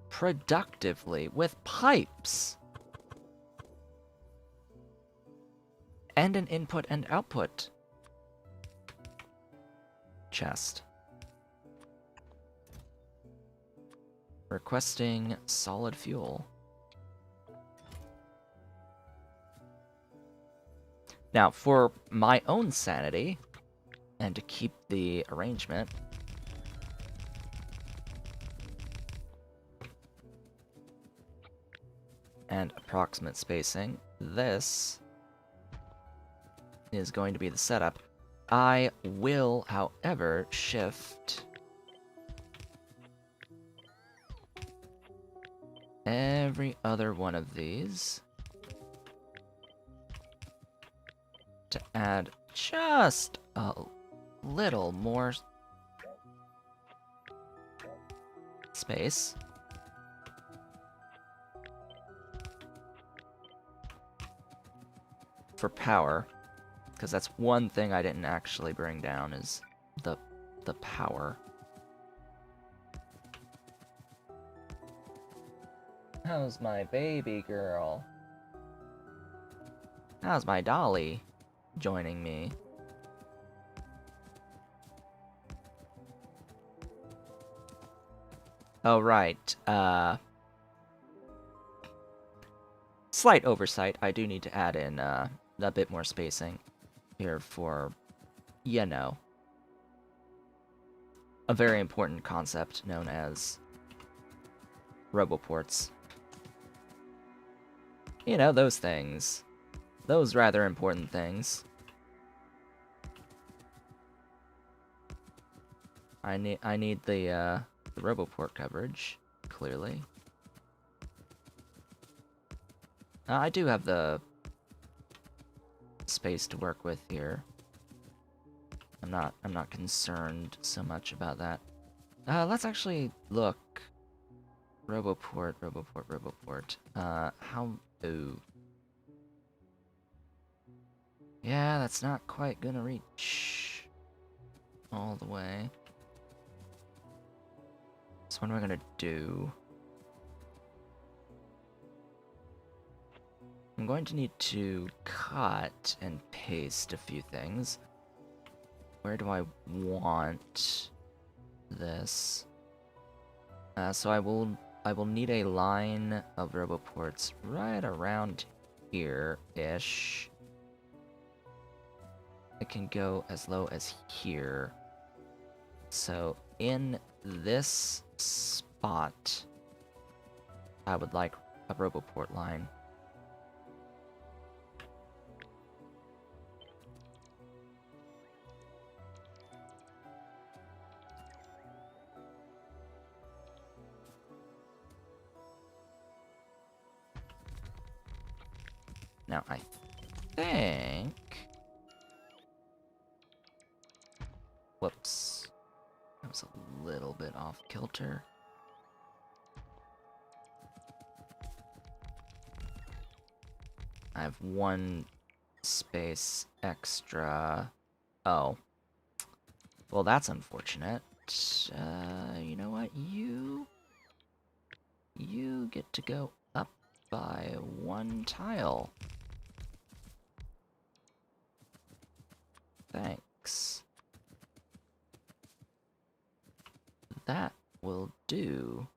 Productively with pipes. And an input and output chest. Requesting solid fuel. Now, for my own sanity, and to keep the arrangement, and approximate spacing, this is going to be the setup. I will, however, shift every other one of these to add just a little more space. For power, because that's one thing I didn't actually bring down is the power. How's my baby girl? How's my dolly joining me? Oh, right. Slight oversight. I do need to add in a bit more spacing here for, you know, a very important concept known as roboports. You know, those things. Those rather important things. I need the roboport coverage, clearly. I do have the space to work with here. I'm not concerned so much about that. Let's actually look. Roboport, Roboport, Roboport. Oh. Yeah, that's not quite gonna reach all the way. So what am I gonna do? I'm going to need to cut and paste a few things. Where do I want this? So I will need a line of roboports right around here-ish. It can go as low as here. So in this spot, I would like a roboport line. Now I think... Whoops. That was a little bit off kilter. I have one space extra. Oh. Well, that's unfortunate. You know what? You get to go up by one tile. Thanks. That will do.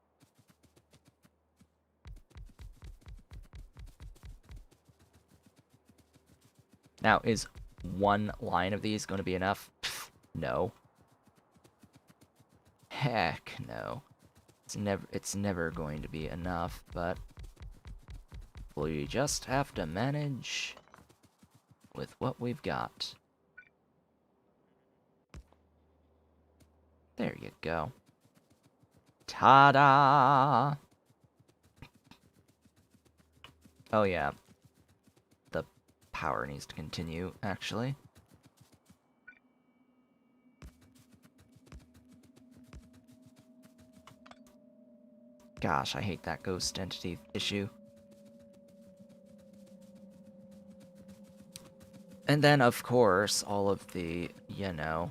Now, is one line of these going to be enough? Pfft, no. Heck no. It's never going to be enough, but we just have to manage with what we've got. There you go. Ta-da! Oh yeah. The power needs to continue, actually. Gosh, I hate that ghost entity issue. And then, of course, all of the, you know,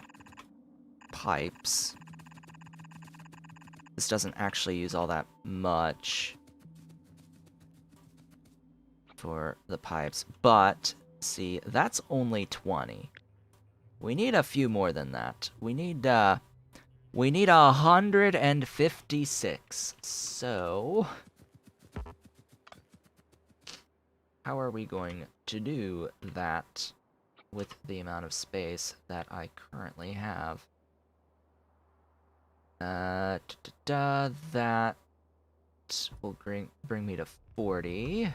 pipes. This doesn't actually use all that much for the pipes, but, see, that's only 20. We need a few more than that. We need 156. So, how are we going to do that with the amount of space that I currently have? That will bring me to 40.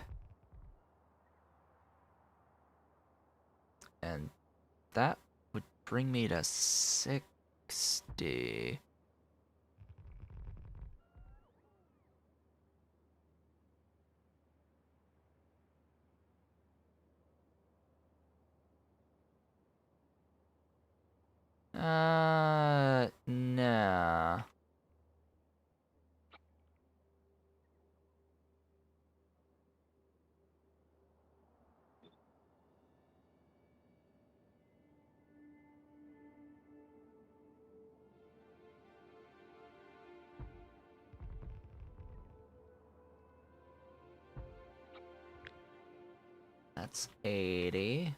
And that would bring me to 60. Nah. That's 80.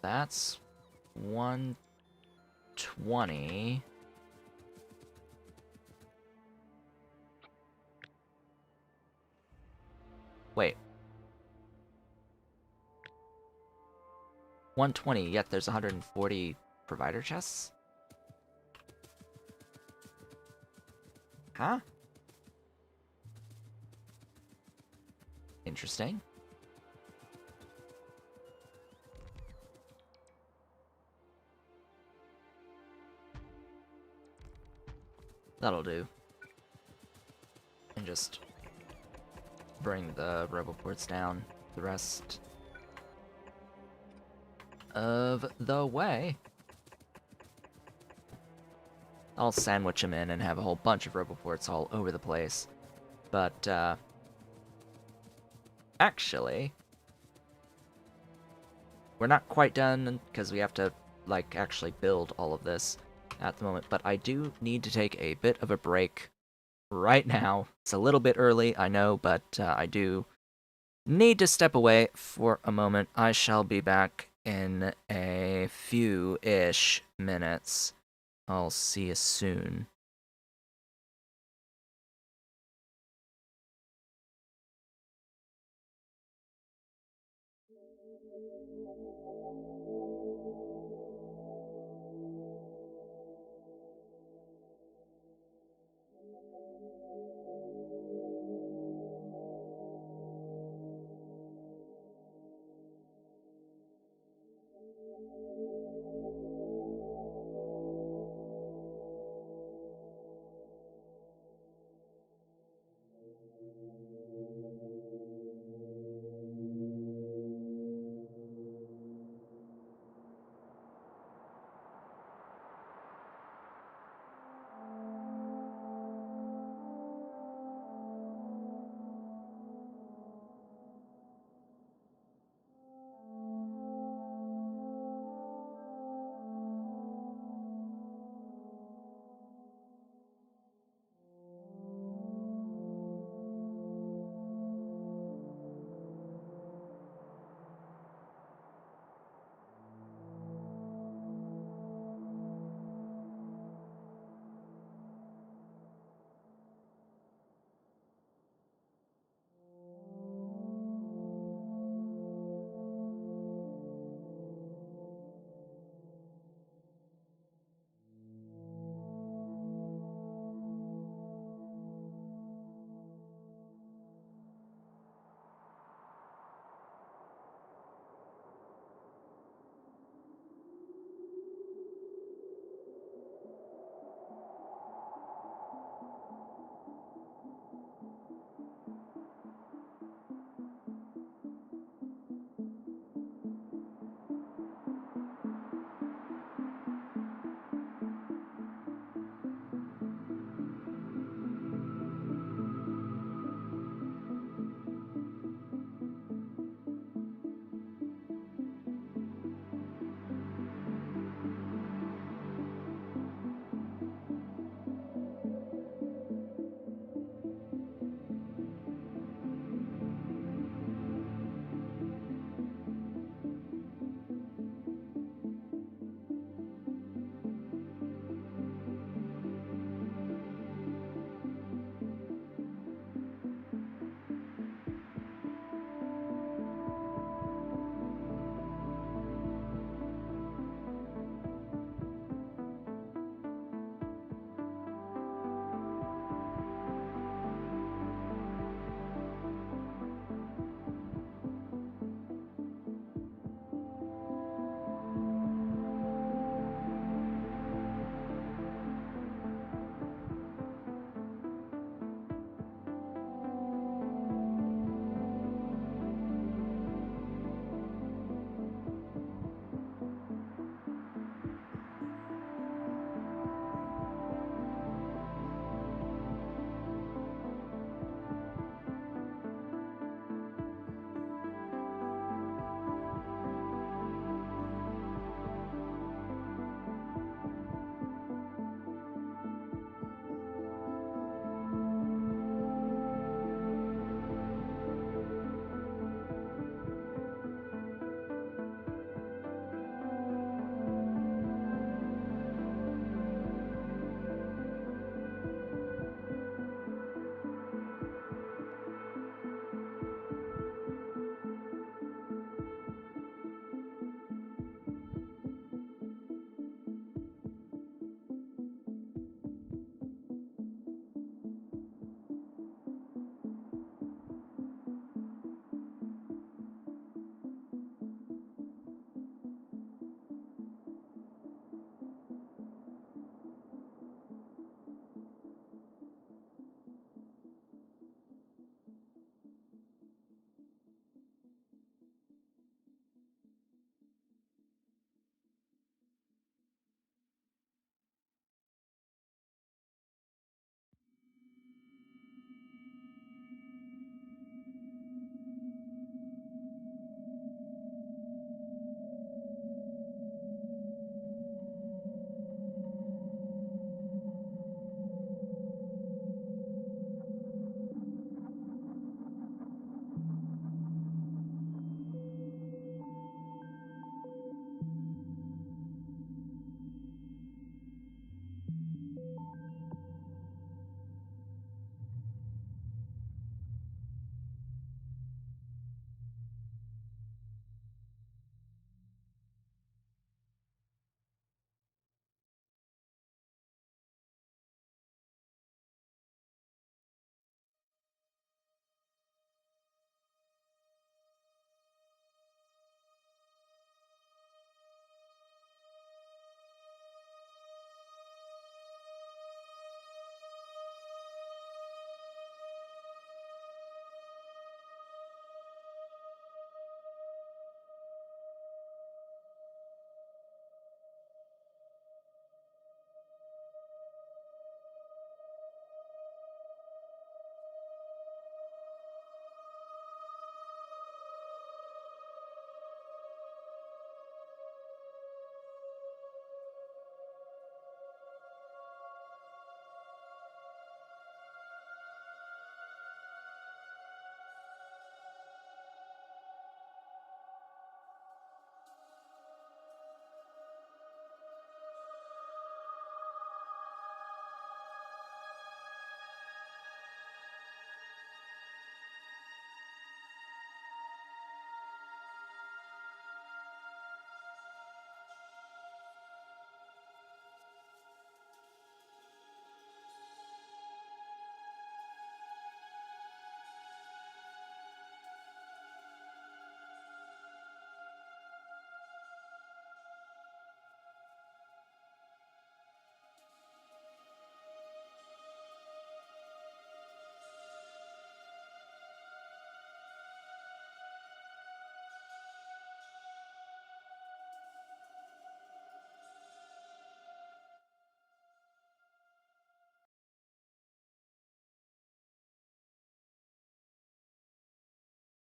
That's 120. Wait. 120, yet there's 140 provider chests? Huh? Interesting. That'll do. just bring the roboports down the rest of the way. I'll sandwich them in and have a whole bunch of roboports all over the place. But, actually, we're not quite done because we have to, like, actually build all of this at the moment. But I do need to take a bit of a break right now. It's a little bit early, I know, but I do need to step away for a moment. I shall be back in a few-ish minutes. I'll see you soon.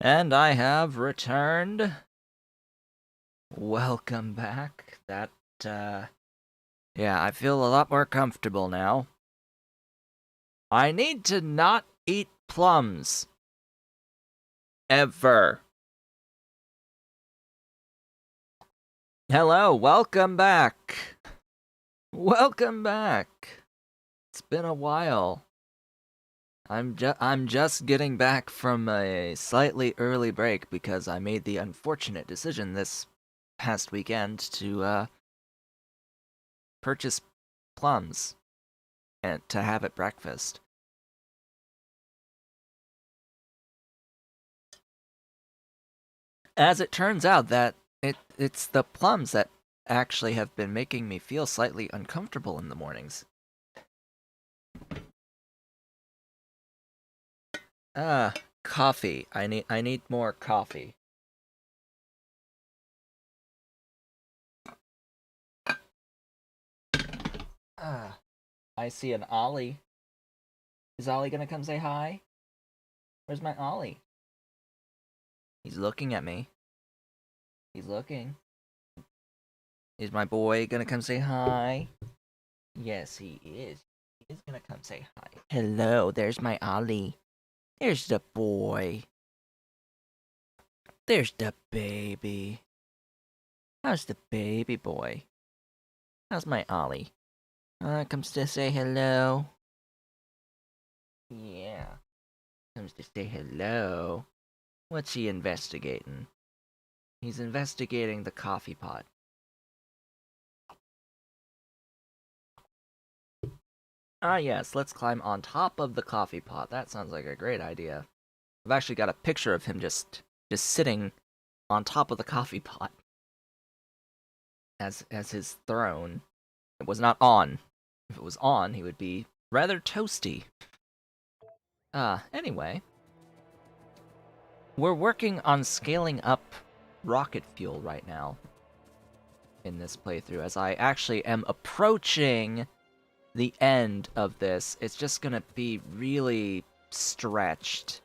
And I have returned. Welcome back. Yeah, I feel a lot more comfortable now. I need to not eat plums. Ever. Hello, welcome back. Welcome back. It's been a while. I'm just getting back from a slightly early break because I made the unfortunate decision this past weekend to purchase plums and to have at breakfast. As it turns out that it's the plums that actually have been making me feel slightly uncomfortable in the mornings. Coffee. I need more coffee. I see an Ollie. Is Ollie gonna come say hi? Where's my Ollie? He's looking at me. He's looking. Is my boy gonna come say hi? Yes, he is. He is gonna come say hi. Hello, there's my Ollie. There's the boy. There's the baby. How's the baby boy? How's my Ollie? Comes to say hello. Yeah. Comes to say hello. What's he investigating? He's investigating the coffee pot. Yes, let's climb on top of the coffee pot. That sounds like a great idea. I've actually got a picture of him just sitting on top of the coffee pot as his throne. It was not on. If it was on, he would be rather toasty. Anyway. We're working on scaling up rocket fuel right now in this playthrough, as I actually am approaching the end of this. It's just gonna be really stretched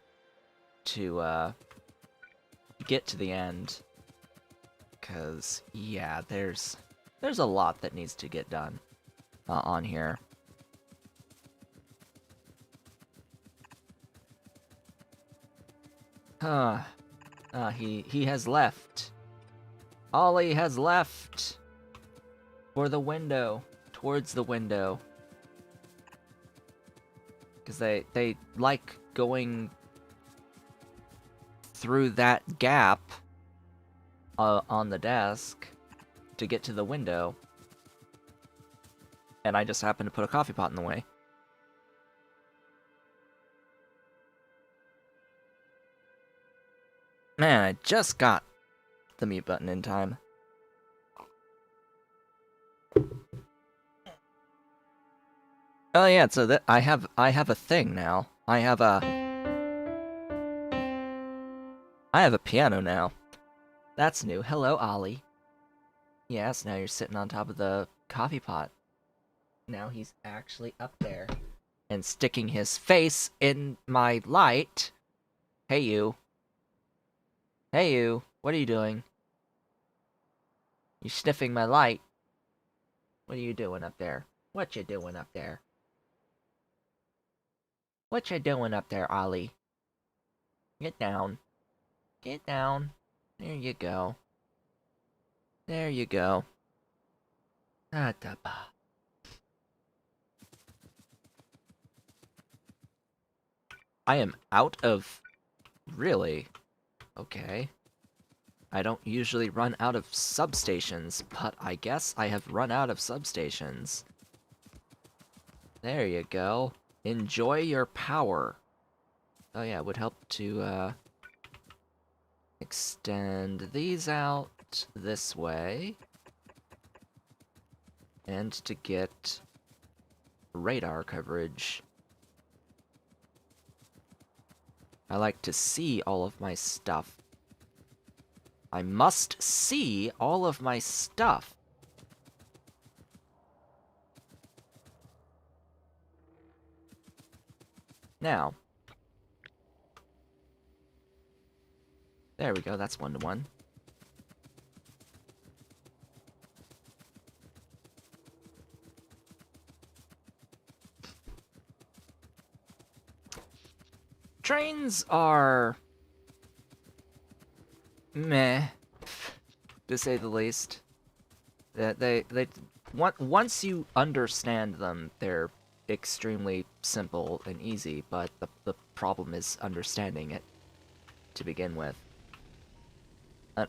to get to the end. Cause yeah, there's a lot that needs to get done on here. He has left. Ollie has left for the window, towards the window. Because they like going through that gap on the desk to get to the window. And I just happened to put a coffee pot in the way. Man, I just got the mute button in time. Oh yeah, so that I have a thing now. I have a piano now. That's new. Hello, Ollie. Yes, now you're sitting on top of the coffee pot. Now he's actually up there and sticking his face in my light. Hey you. Hey you. What are you doing? You sniffing my light. What are you doing up there? What you doing up there? What you doing up there, Ollie? Get down. Get down. There you go. There you go. I am out of... Really? Okay. I don't usually run out of substations, but I guess I have run out of substations. There you go. Enjoy your power. Oh yeah, it would help to, extend these out this way. And to get radar coverage. I like to see all of my stuff. I must see all of my stuff. Now, There we go, that's 1-to-1. Trains are meh, to say the least. Once you understand them, they're extremely simple and easy, but the problem is understanding it to begin with.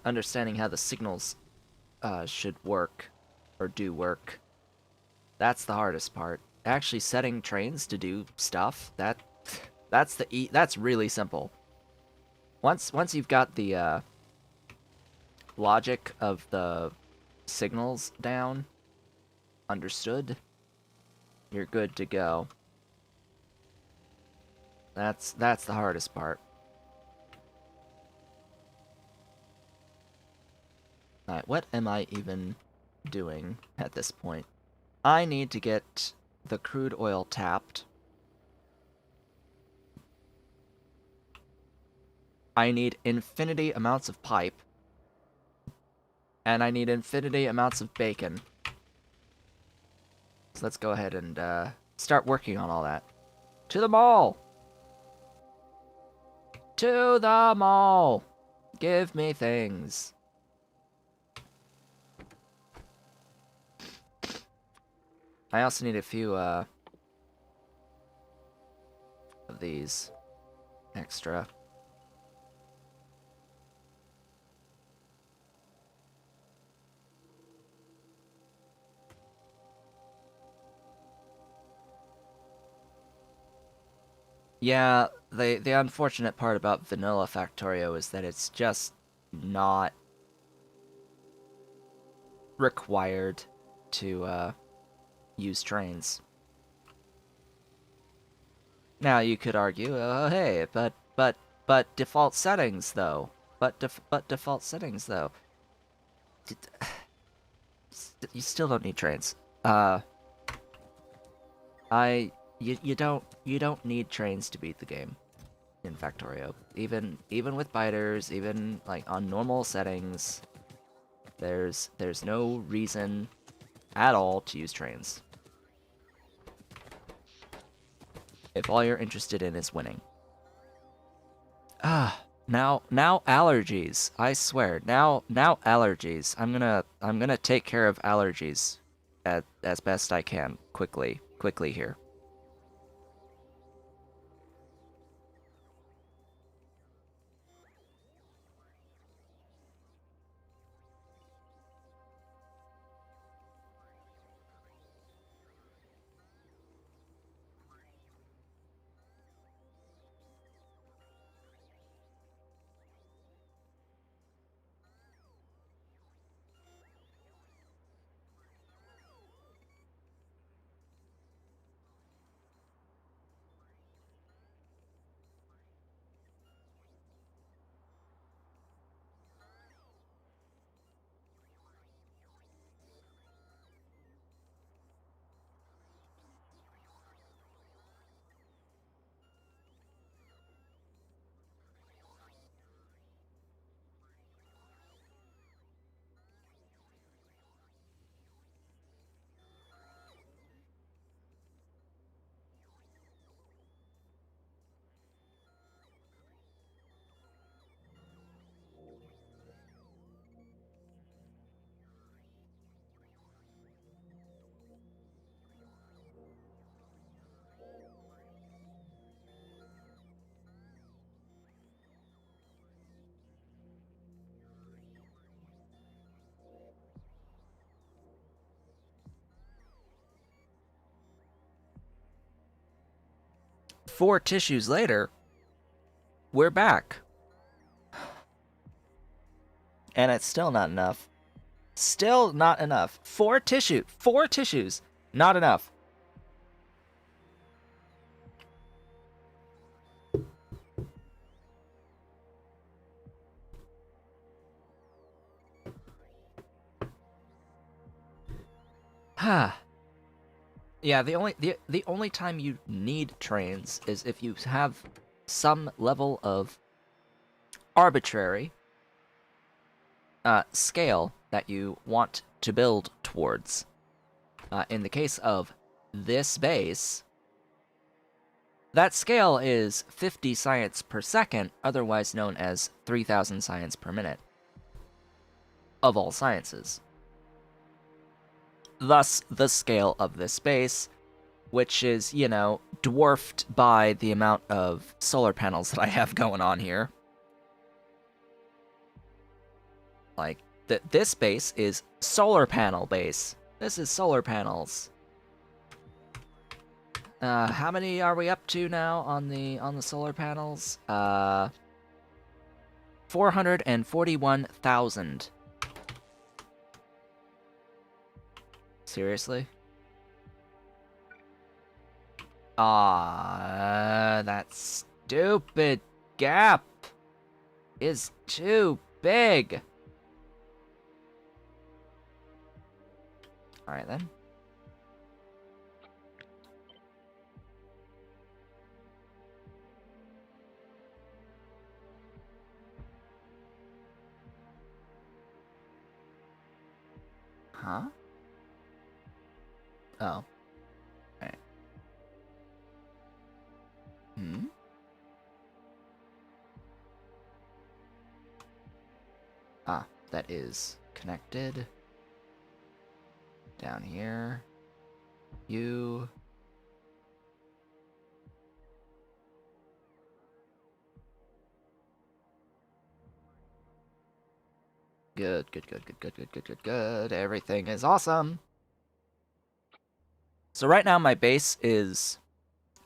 Understanding how the signals should work, or do work. That's the hardest part. Actually setting trains to do stuff, that's really simple. Once you've got the logic of the signals down, understood, you're good to go. That's the hardest part. Alright, what am I even doing at this point? I need to get the crude oil tapped. I need infinity amounts of pipe. And I need infinity amounts of bacon. So let's go ahead and start working on all that. To the mall! To the mall! Give me things. I also need a few of these extra. Yeah, the unfortunate part about vanilla Factorio is that it's just not required to use trains. Now you could argue, hey, but default settings though. But default settings though. You still don't need trains. You don't need trains to beat the game in Factorio. Even with biters, even like on normal settings, there's no reason at all to use trains. If all you're interested in is winning. Now allergies. I swear. Now allergies. I'm gonna take care of allergies as best I can quickly here. Four tissues later, we're back. And it's still not enough. Still not enough. Four tissues. Not enough. Yeah, the only time you need trains is if you have some level of arbitrary scale that you want to build towards. In the case of this base, that scale is 50 science per second, otherwise known as 3,000 science per minute, of all sciences. Thus, the scale of this base, which is, you know, dwarfed by the amount of solar panels that I have going on here. Like, this base is solar panel base. This is solar panels. How many are we up to now on the solar panels? 441,000. Seriously? That stupid gap is too big. Alright then. Huh? Oh. Alright. Ah, that is connected. Down here. You. Good. Everything is awesome. So right now my base is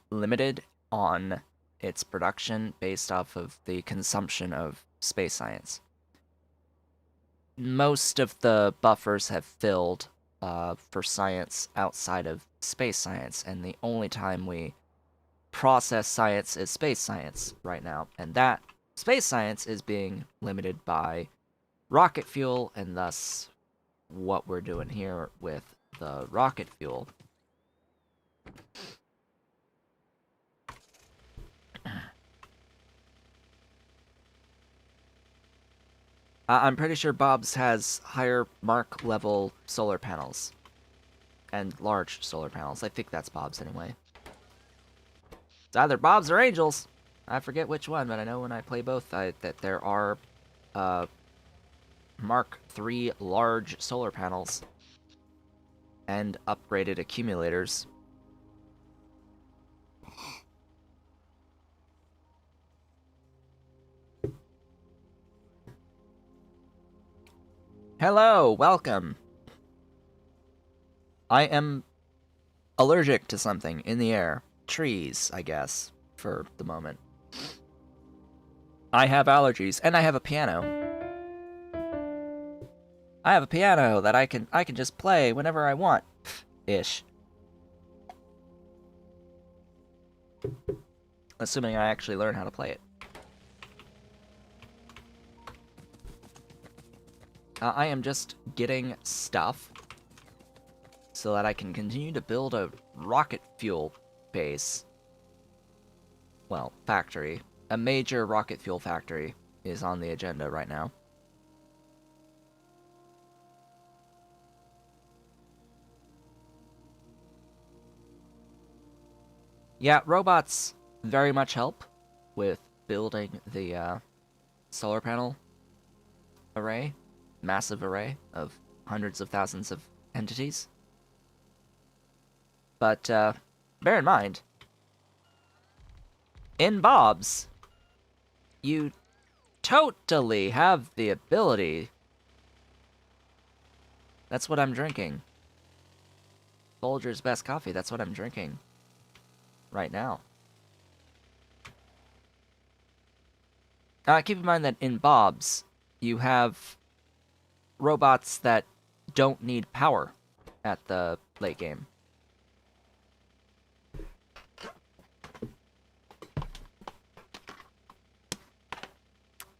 limited on its production based off of the consumption of space science. Most of the buffers have filled for science outside of space science, and the only time we process science is space science right now, and that space science is being limited by rocket fuel, and thus what we're doing here with the rocket fuel. I'm pretty sure Bob's has higher mark level solar panels. And large solar panels. I think that's Bob's anyway. It's either Bob's or Angel's. I forget which one, but I know when I play both that there are Mark III large solar panels and upgraded accumulators. Hello, welcome. I am allergic to something in the air. Trees, I guess, for the moment. I have allergies, and I have a piano. I have a piano that I can just play whenever I want. Ish. Assuming I actually learn how to play it. I am just getting stuff so that I can continue to build a rocket fuel base. Well, factory. A major rocket fuel factory is on the agenda right now. Yeah, robots very much help with building the solar panel array. Massive array of hundreds of thousands of entities. But bear in mind, in Bob's, you totally have the ability. That's what I'm drinking. Folger's best coffee, that's what I'm drinking right now. Keep in mind that in Bob's, you have robots that don't need power at the late game.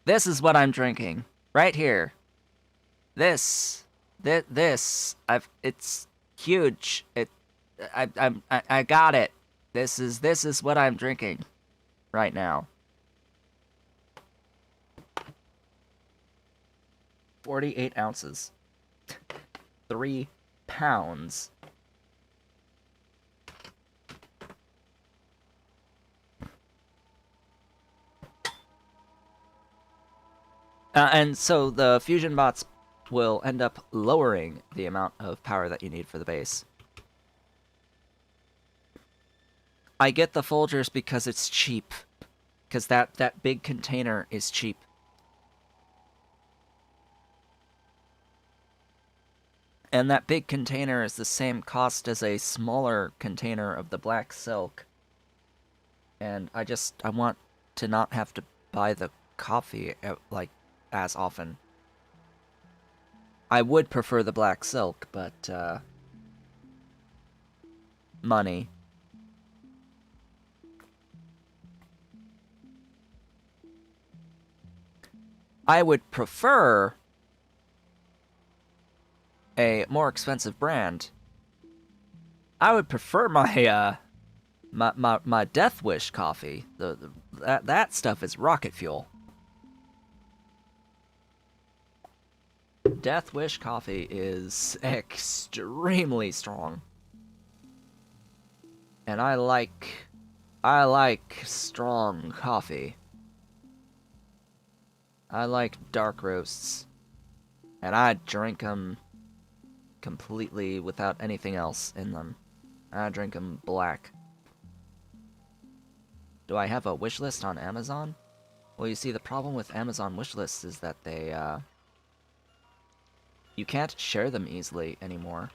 This is what I'm drinking right here. This, it's huge. I got it. This is what I'm drinking right now. 48 ounces. 3 pounds. And so the fusion bots will end up lowering the amount of power that you need for the base. I get the Folgers because it's cheap. Because that big container is cheap. And that big container is the same cost as a smaller container of the black silk. And I want to not have to buy the coffee, like, as often. I would prefer the black silk, but, money. I would prefer a more expensive brand. I would prefer my my Death Wish coffee. That stuff is rocket fuel. Death Wish coffee is extremely strong. And I like strong coffee. I like dark roasts. And I drink them completely without anything else in them. I drink them black. Do I have a wish list on Amazon? Well, you see, the problem with Amazon wish lists is that they, you can't share them easily anymore.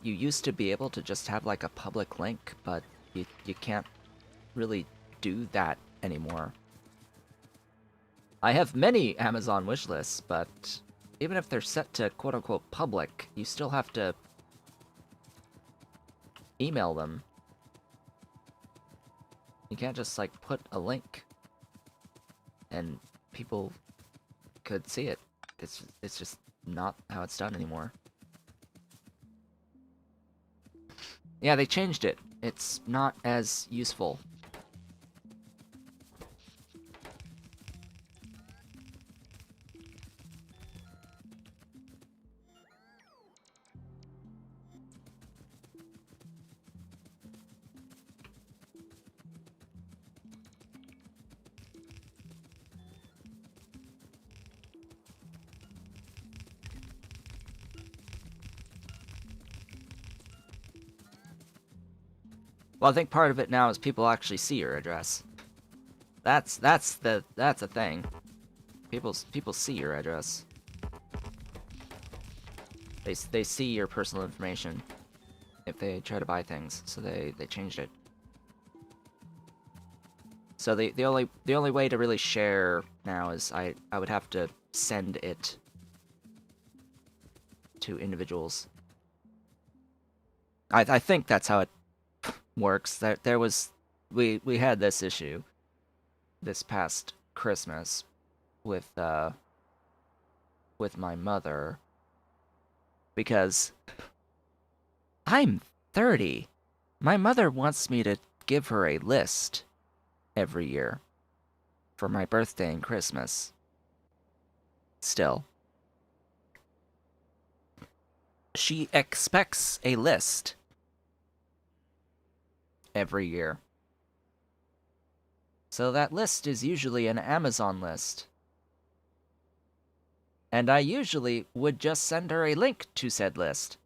You used to be able to just have, like, a public link, but you can't really do that anymore. I have many Amazon wish lists, but even if they're set to quote-unquote public, you still have to email them. You can't just, like, put a link and people could see it. It's just not how it's done anymore. Yeah, they changed it. It's not as useful. Well, I think part of it now is people actually see your address. That's a thing. People see your address. They see your personal information if they try to buy things, so they changed it. So the only way to really share now is I would have to send it to individuals. I think that's how it works. There was we had this issue this past Christmas with my mother because I'm 30. My mother wants me to give her a list every year for my birthday and Christmas. Still, she expects a list every year. So that list is usually an Amazon list. And I usually would just send her a link to said list.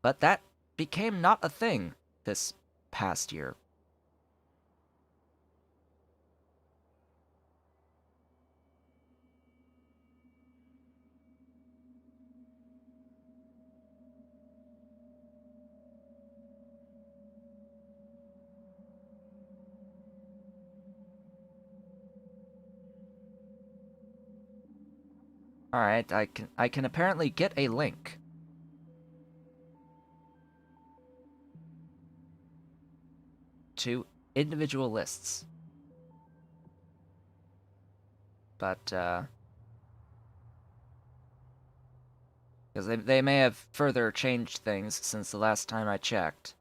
But that became not a thing this past year. Alright, I can apparently get a link. To individual lists. But, because they may have further changed things since the last time I checked.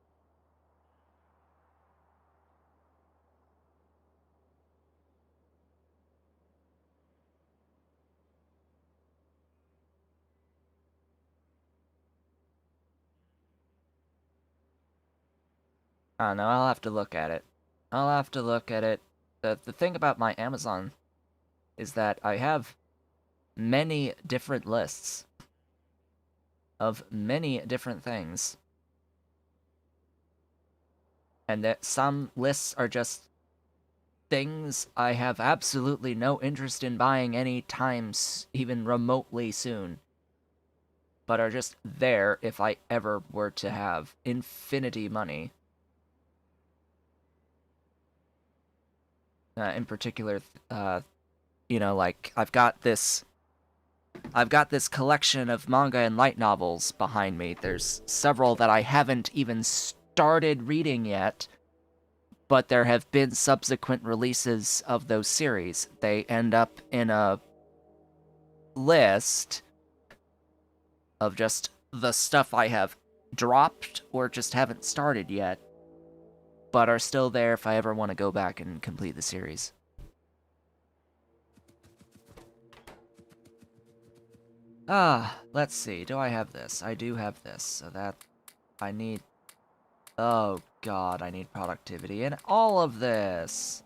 I don't know, I'll have to look at it. I'll have to look at it. The thing about my Amazon is that I have many different lists of many different things. And that some lists are just things I have absolutely no interest in buying any time even remotely soon, but are just there if I ever were to have infinity money. In particular, you know, like I've got this collection of manga and light novels behind me. There's several that I haven't even started reading yet, but there have been subsequent releases of those series. They end up in a list of just the stuff I have dropped or just haven't started yet, but are still there if I ever want to go back and complete the series. Let's see. Do I have this? I do have this, so that I need... Oh god, I need productivity in all of this!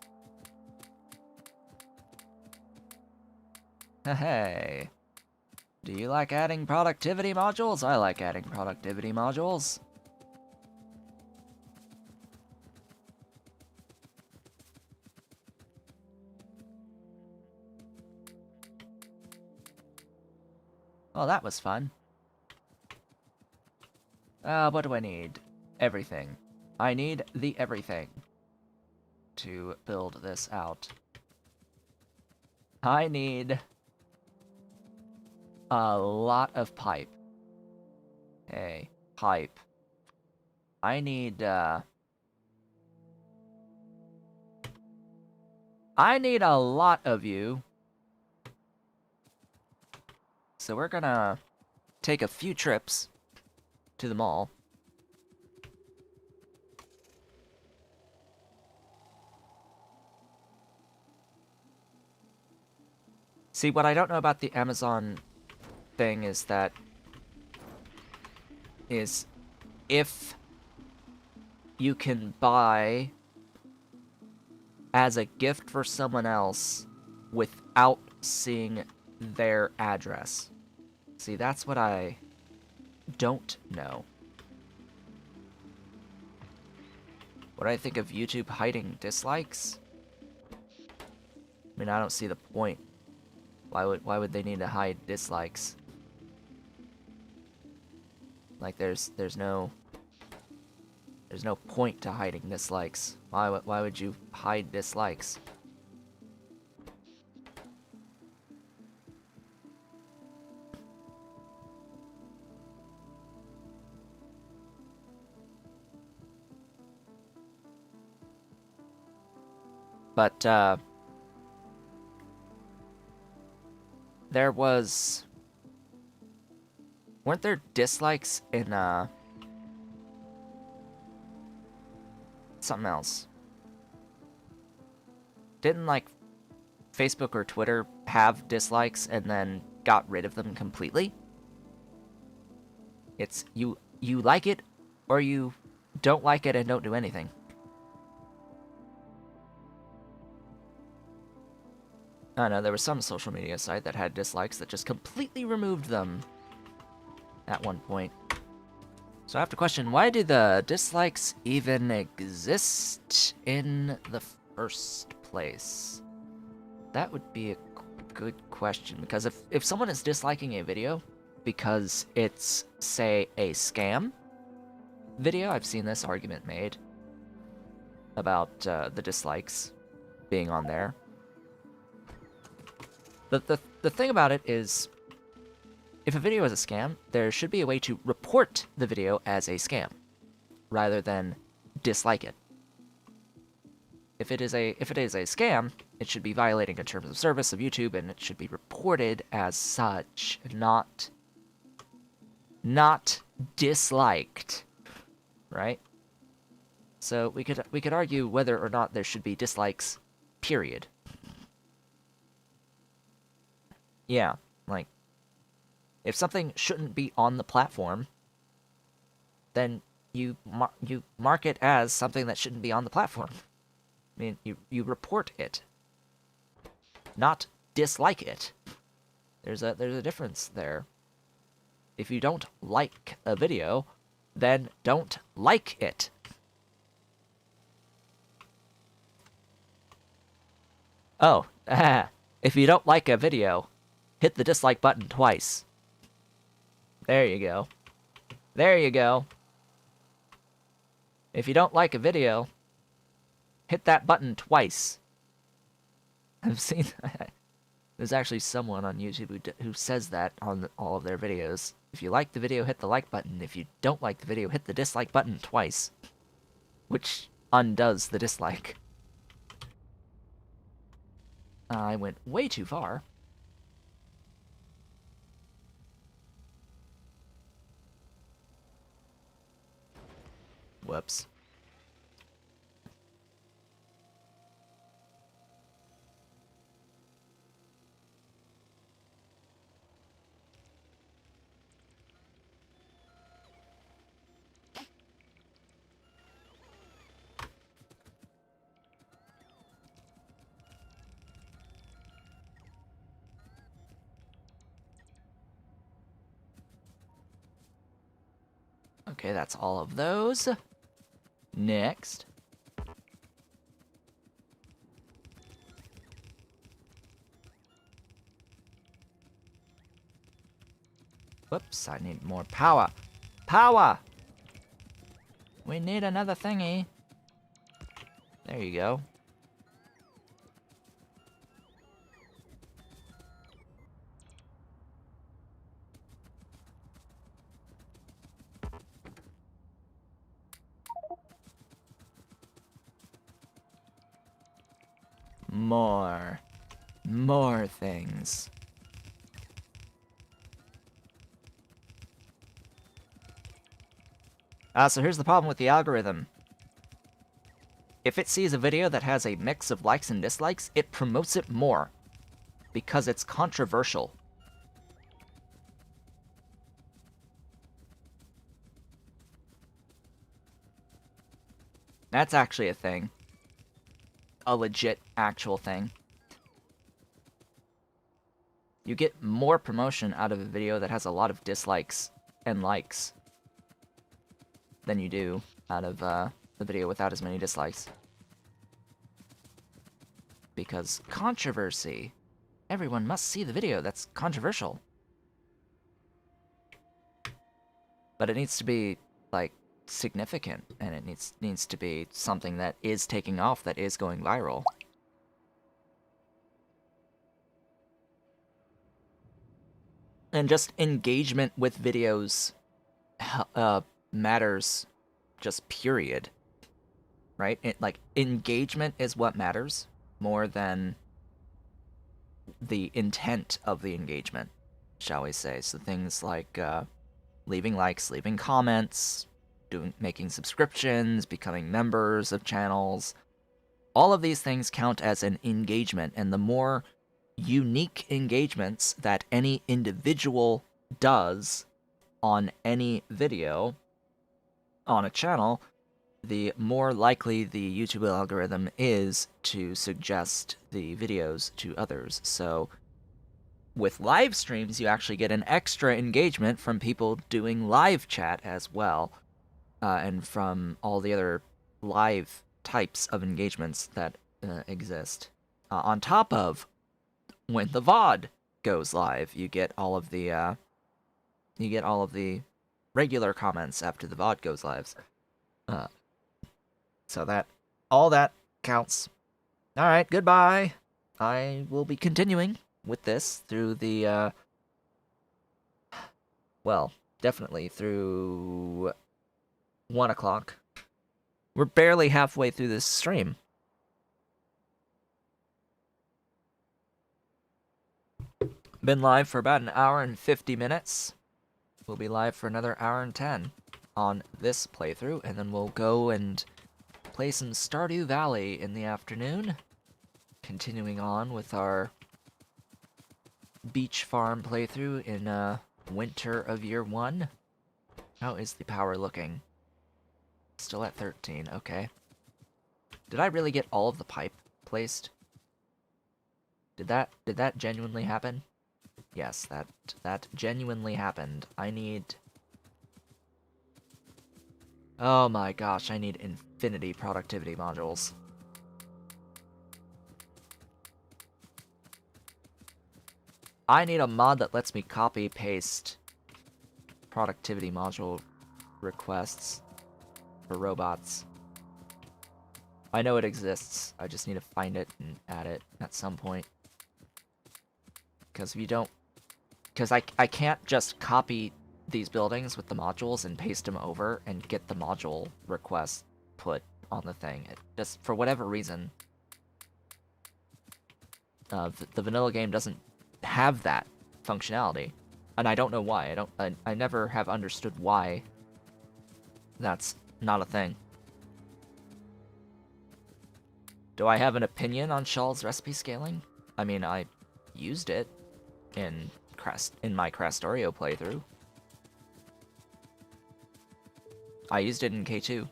Hey. Do you like adding productivity modules? I like adding productivity modules. Well, that was fun. What do I need? Everything. I need the everything to build this out. I need a lot of pipe. Hey, pipe. I need a lot of you. So we're gonna take a few trips to the mall. See, what I don't know about the Amazon thing is that if you can buy as a gift for someone else without seeing their address. See, that's what I don't know. What do I think of YouTube hiding dislikes? I mean, I don't see the point. Why would they need to hide dislikes? Like, there's no point to hiding dislikes. Why would you hide dislikes? But there was... Weren't there dislikes in something else? Didn't, like, Facebook or Twitter have dislikes and then got rid of them completely? It's you like it or you don't like it and don't do anything. I don't know, there was some social media site that had dislikes that just completely removed them at one point. So I have to question, why do the dislikes even exist in the first place? That would be a good question, because if someone is disliking a video because it's, say, a scam video, I've seen this argument made about the dislikes being on there. The thing about it is, if a video is a scam, there should be a way to report the video as a scam, rather than dislike it. If it is a scam, it should be violating the terms of service of YouTube, and it should be reported as such, not disliked, right? So we could argue whether or not there should be dislikes, period. Yeah, like, if something shouldn't be on the platform, then you mark it as something that shouldn't be on the platform. I mean, you report it, not dislike it. There's a difference there. If you don't like a video, then don't like it. Oh, if you don't like a video, hit the dislike button twice. There you go. There you go. If you don't like a video, hit that button twice. I've seen... There's actually someone on YouTube who says that on all of their videos. If you like the video, hit the like button. If you don't like the video, hit the dislike button twice. Which undoes the dislike. I went way too far. Whoops. Okay, that's all of those. Next. Whoops, I need more power. Power! We need another thingy. There you go. More things. So here's the problem with the algorithm. If it sees a video that has a mix of likes and dislikes, it promotes it more. Because it's controversial. That's actually a thing. A legit, actual thing. You get more promotion out of a video that has a lot of dislikes and likes than you do out of the video without as many dislikes. Because controversy. Everyone must see the video that's controversial. But it needs to be, like, significant, and it needs to be something that is taking off, that is going viral. And just engagement with videos matters, just period. Right? Like, engagement is what matters more than the intent of the engagement, shall we say. So things like leaving likes, leaving comments, making subscriptions, becoming members of channels. All of these things count as an engagement, and the more unique engagements that any individual does on any video on a channel, the more likely the YouTube algorithm is to suggest the videos to others. So with live streams, you actually get an extra engagement from people doing live chat as well, and from all the other live types of engagements that exist. On top of when the VOD goes live, you get all of the regular comments after the VOD goes live. So that all that counts. All right, goodbye. I will be continuing with this through the well, definitely through 1 o'clock. We're barely halfway through this stream. Been live for about an hour and 50 minutes. We'll be live for another hour and 10 on this playthrough, and then we'll go and play some Stardew Valley in the afternoon. Continuing on with our beach farm playthrough in winter of year 1. How is the power looking? Still at 13, okay. Did I really get all of the pipe placed? Did that genuinely happen? Yes, that genuinely happened. I need... Oh my gosh, I need infinity productivity modules. I need a mod that lets me copy-paste productivity module requests for robots. I know it exists, I just need to find it and add it at some point. Because if you don't... Because I can't just copy these buildings with the modules and paste them over and get the module request put on the thing. It just, for whatever reason, the vanilla game doesn't have that functionality. And I don't know why. I never have understood why that's not a thing. Do I have an opinion on Shaw's recipe scaling? I mean, I used it in my Factorio playthrough. I used it in K2.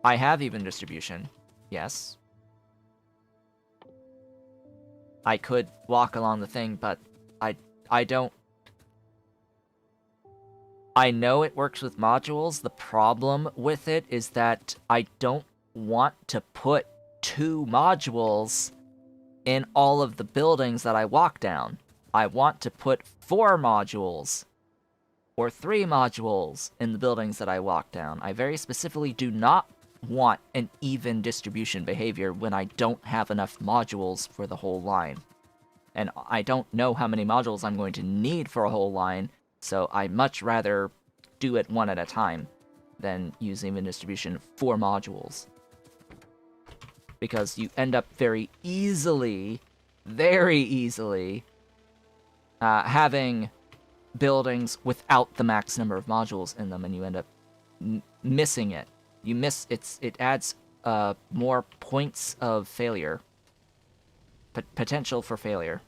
I have even distribution. Yes. I could walk along the thing, but I don't... I know it works with modules. The problem with it is that I don't want to put 2 modules in all of the buildings that I walk down. I want to put 4 modules or 3 modules in the buildings that I walk down. I very specifically do not want an even distribution behavior when I don't have enough modules for the whole line. And I don't know how many modules I'm going to need for a whole line, so I much rather do it one at a time than use even distribution for modules. Because you end up very easily, having buildings without the max number of modules in them, and you end up missing it. It adds more points of failure. Potential for failure.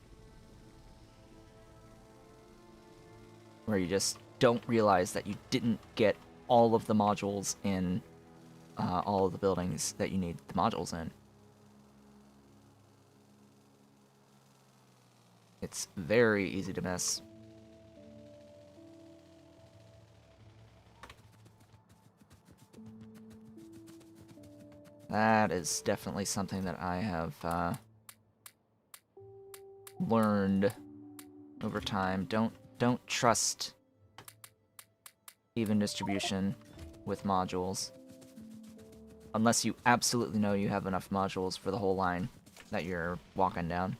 Where you just don't realize that you didn't get all of the modules in all of the buildings that you need the modules in. It's very easy to miss. That is definitely something that I have learned over time. Don't trust even distribution with modules unless you absolutely know you have enough modules for the whole line that you're walking down.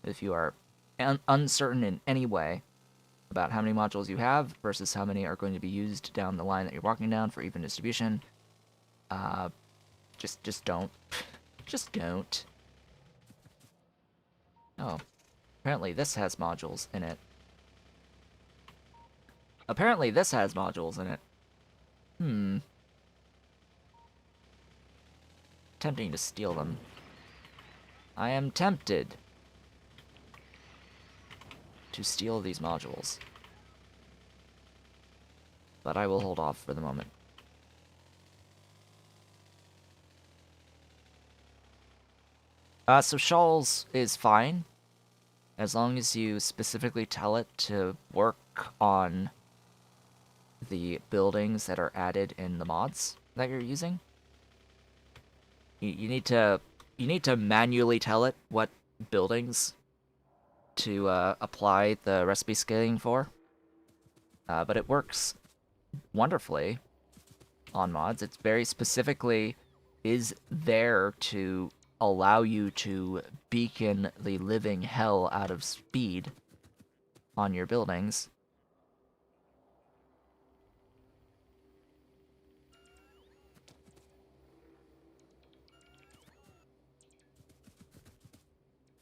If you are uncertain in any way about how many modules you have versus how many are going to be used down the line that you're walking down for even distribution, just don't. Just don't. Oh, apparently this has modules in it. Apparently this has modules in it. Tempting to steal them. I am tempted to steal these modules. But I will hold off for the moment. So Shawls is fine, as long as you specifically tell it to work on the buildings that are added in the mods that you're using. You need to manually tell it what buildings to apply the recipe scaling for. But it works wonderfully on mods. It's very specifically is there to allow you to beacon the living hell out of speed on your buildings.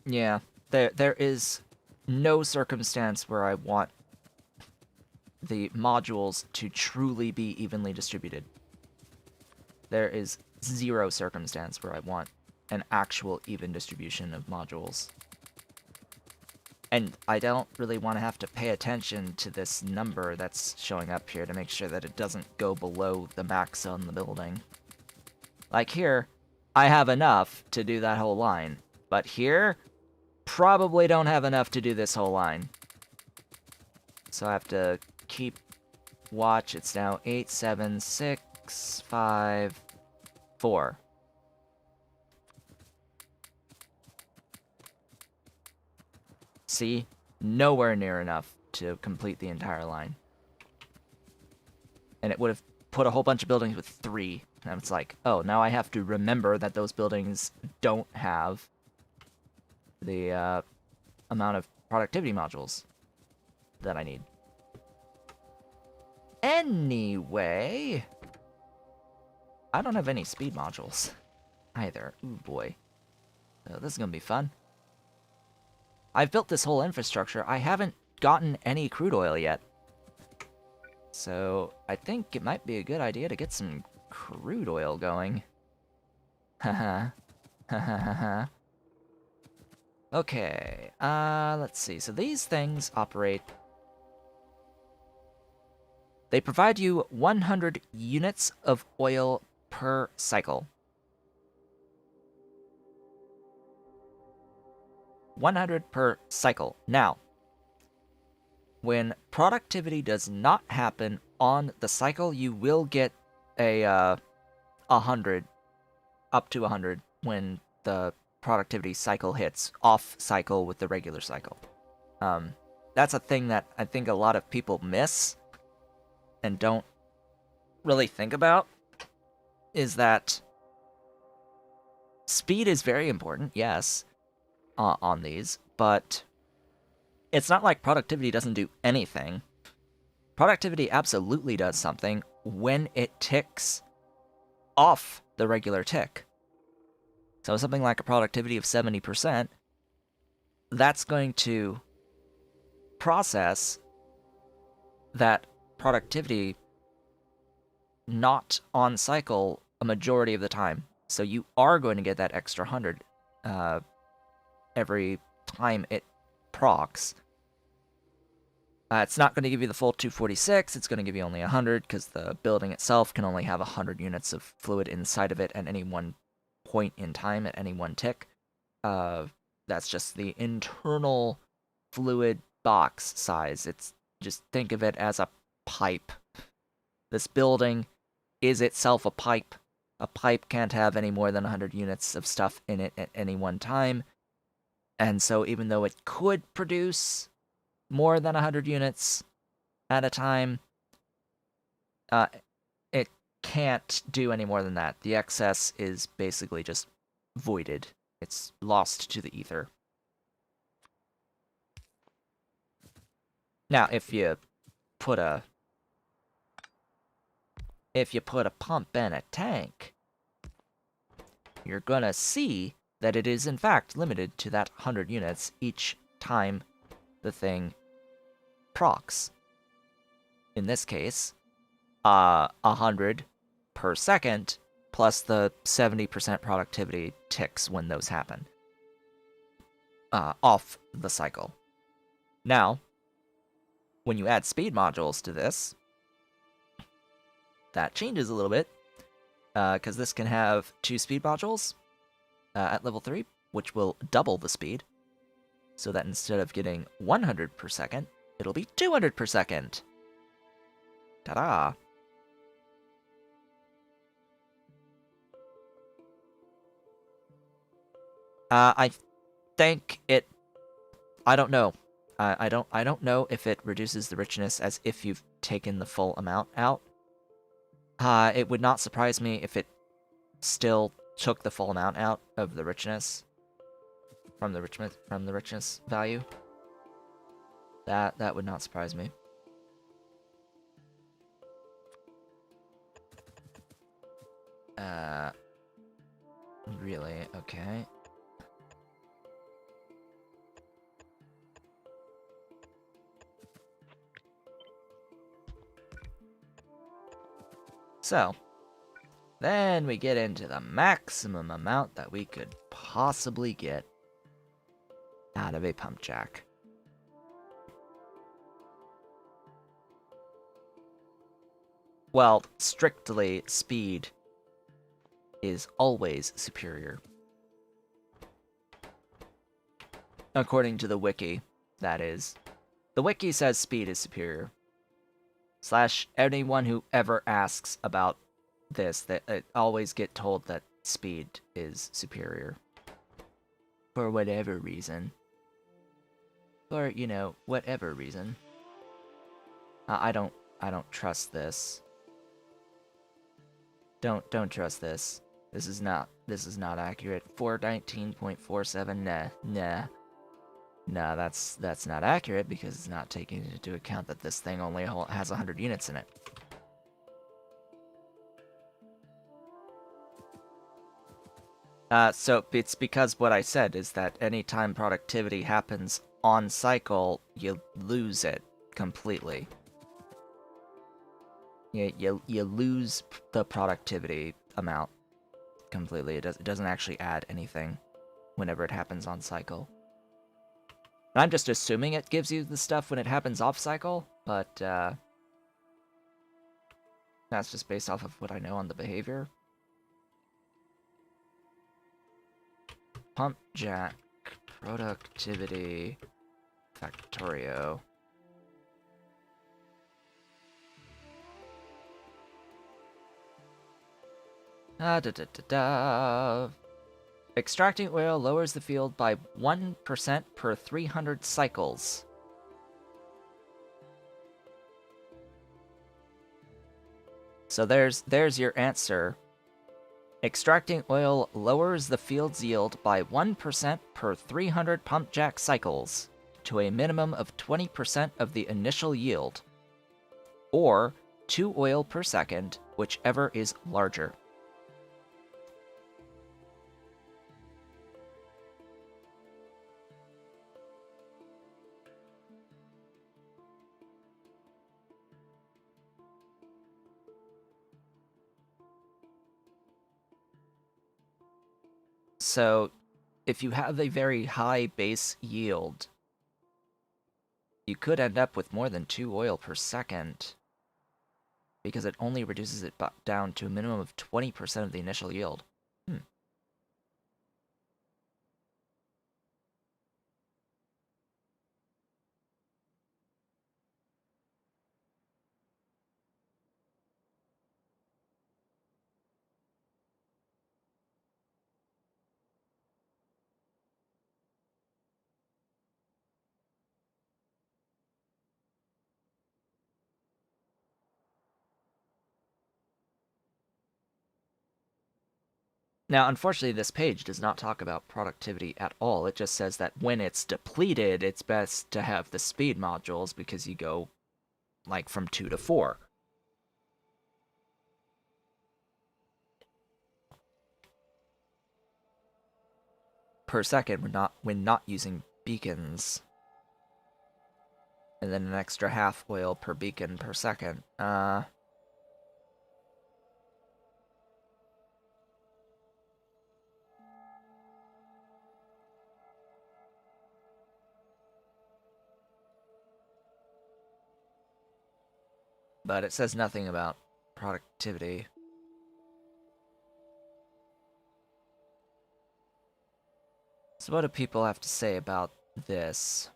Yeah, there is no circumstance where I want the modules to truly be evenly distributed. There is 0 circumstance where I want an actual even distribution of modules. And I don't really want to have to pay attention to this number that's showing up here to make sure that it doesn't go below the max on the building. Like here, I have enough to do that whole line. But here, probably don't have enough to do this whole line. So I have to keep watch. It's now 8, 7, 6, 5, 4. See? Nowhere near enough to complete the entire line. And it would have put a whole bunch of buildings with 3. And it's like, oh, now I have to remember that those buildings don't have the amount of productivity modules that I need. Anyway, I don't have any speed modules either. Ooh, boy. So this is going to be fun. I've built this whole infrastructure. I haven't gotten any crude oil yet. So I think it might be a good idea to get some crude oil going. Haha. Haha. Okay, let's see. So these things operate... They provide you 100 units of oil per cycle. 100 per cycle. Now, when productivity does not happen on the cycle, you will get a 100, up to 100 when the productivity cycle hits, off cycle with the regular cycle. That's a thing that I think a lot of people miss and don't really think about, is that speed is very important, yes, on these, but it's not like productivity doesn't do anything. Productivity absolutely does something when it ticks off the regular tick. So something like a productivity of 70%, that's going to process that productivity not on cycle a majority of the time. So you are going to get that extra 100 every time it procs. It's not going to give you the full 246, it's going to give you only 100 because the building itself can only have 100 units of fluid inside of it at any one point in time, at any one tick. That's just the internal fluid box size. It's just think of it as a pipe. This building is itself a pipe. A pipe can't have any more than 100 units of stuff in it at any one time. And so even though it could produce more than 100 units at a time, it can't do any more than that. The excess is basically just voided. It's lost to the ether. Now, if you put a pump in a tank, you're gonna see that it is in fact limited to that 100 units each time the thing procs. In this case, 100 per second plus the 70% productivity ticks when those happen off the cycle. Now, when you add speed modules to this, that changes a little bit, because this can have 2 speed modules at level 3, which will double the speed, so that instead of getting 100 per second, it'll be 200 per second. Ta-da! I think it... I don't know. I don't know if it reduces the richness as if you've taken the full amount out. It would not surprise me if it still took the full amount out of the richness from the richness value. That would not surprise me. Really? Okay. So, then we get into the maximum amount that we could possibly get out of a pump jack. Well, strictly, speed is always superior. According to the wiki, that is. The wiki says speed is superior. / anyone who ever asks about this, that always get told that speed is superior. For whatever reason. For, you know, whatever reason. I don't trust this. Don't trust this. This is not accurate. 419.47, nah. Nah, that's not accurate because it's not taking into account that this thing only has 100 units in it. So it's because what I said is that anytime productivity happens on cycle, you lose it completely. You lose the productivity amount completely. It doesn't actually add anything whenever it happens on cycle. And I'm just assuming it gives you the stuff when it happens off cycle, but that's just based off of what I know on the behavior. Pump jack productivity Factorio. Extracting oil lowers the field by 1% per 300 cycles. So there's your answer. Extracting oil lowers the field's yield by 1% per 300 pump jack cycles to a minimum of 20% of the initial yield, or 2 oil per second, whichever is larger. So, if you have a very high base yield, you could end up with more than 2 oil per second, because it only reduces it down to a minimum of 20% of the initial yield. Now, unfortunately, this page does not talk about productivity at all. It just says that when it's depleted, it's best to have the speed modules because you go, like, from 2 to 4. Per second when not using beacons. And then an extra half oil per beacon per second. But it says nothing about productivity. So what do people have to say about this?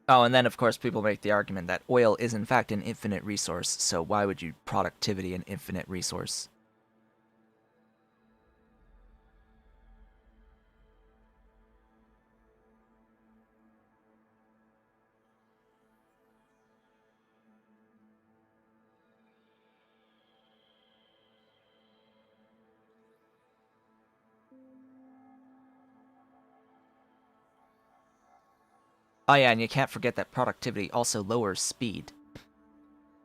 Oh, and then of course people make the argument that oil is in fact an infinite resource, so why would you productivity an infinite resource? Oh yeah, and you can't forget that productivity also lowers speed.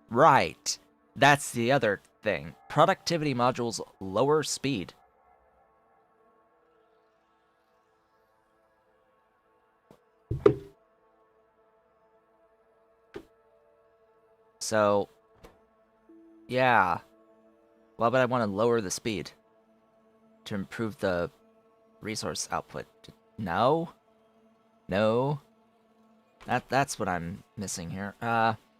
Right. That's the other thing. Productivity modules lower speed. So, yeah. Why would I want to lower the speed? To improve the resource output? No? No? That's what I'm missing here.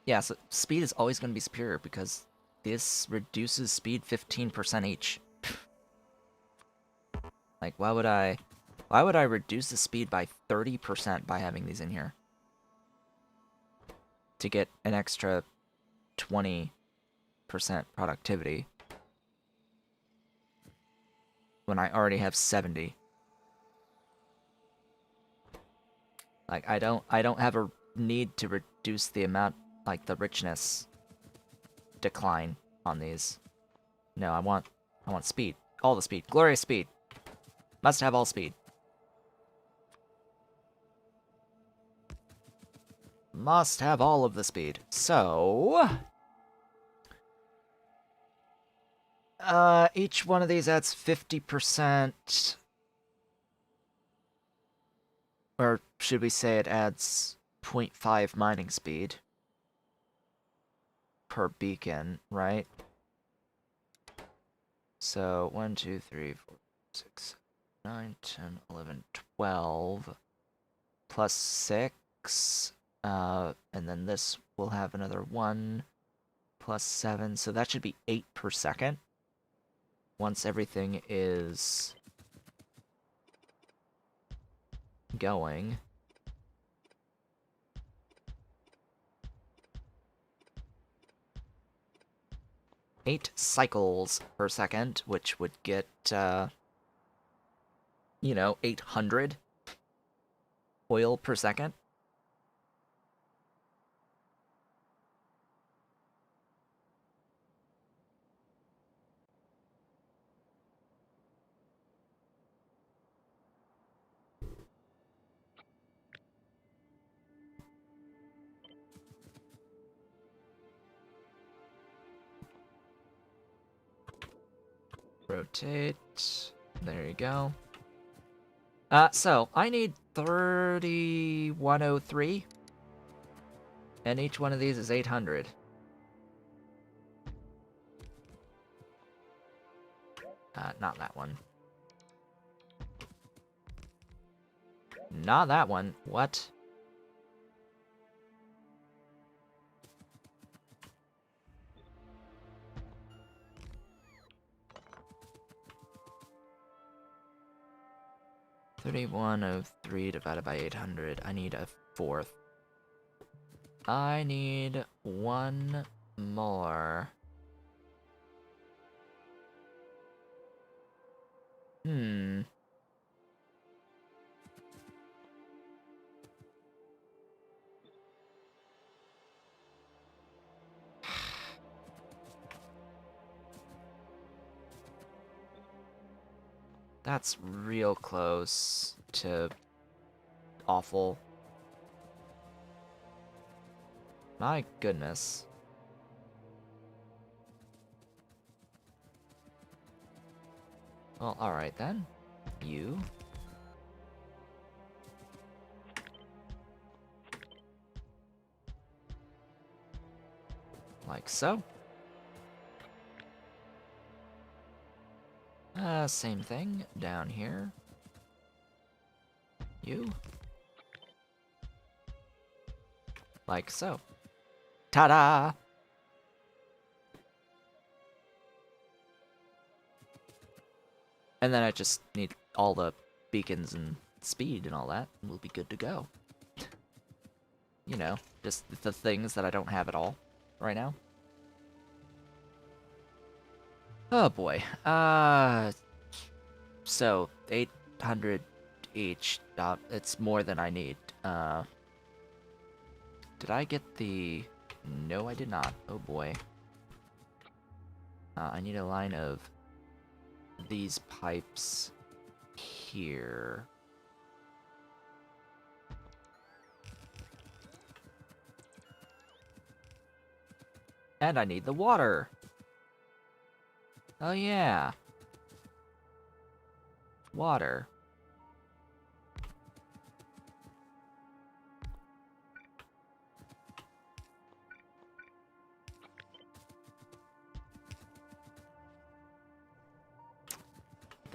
Yeah, so speed is always going to be superior because this reduces speed 15% each. Like, why would I reduce the speed by 30% by having these in here? To get an extra 20% productivity. When I already have 70. Like, I don't have a need to reduce the amount, like, the richness decline on these. No, I want speed. All the speed. Glorious speed. Must have all speed. Must have all of the speed. So... each one of these adds 50%... Or should we say it adds 0.5 mining speed per beacon, right? So 1, 2, 3, 4, 6, 9, 10, 11, 12 plus 6. And then this will have another 1 plus 7. So that should be 8 per second. Once everything is going. 8 cycles per second, which would get, you know, 800 oil per second. Rotate. There you go. So I need 3103. And each one of these is 800. Not that one. Not that one. What? $3103 divided by 800. I need a fourth. I need one more. That's real close to awful. My goodness. Well, alright then. You. Like so. Same thing down here. You. Like so. Ta-da! And then I just need all the beacons and speed and all that, and we'll be good to go. You know, just the things that I don't have at all right now. Oh boy. So 800 each. It's more than I need. Did I get the... No, I did not. Oh boy. I need a line of these pipes here. And I need the water. Oh yeah. Water.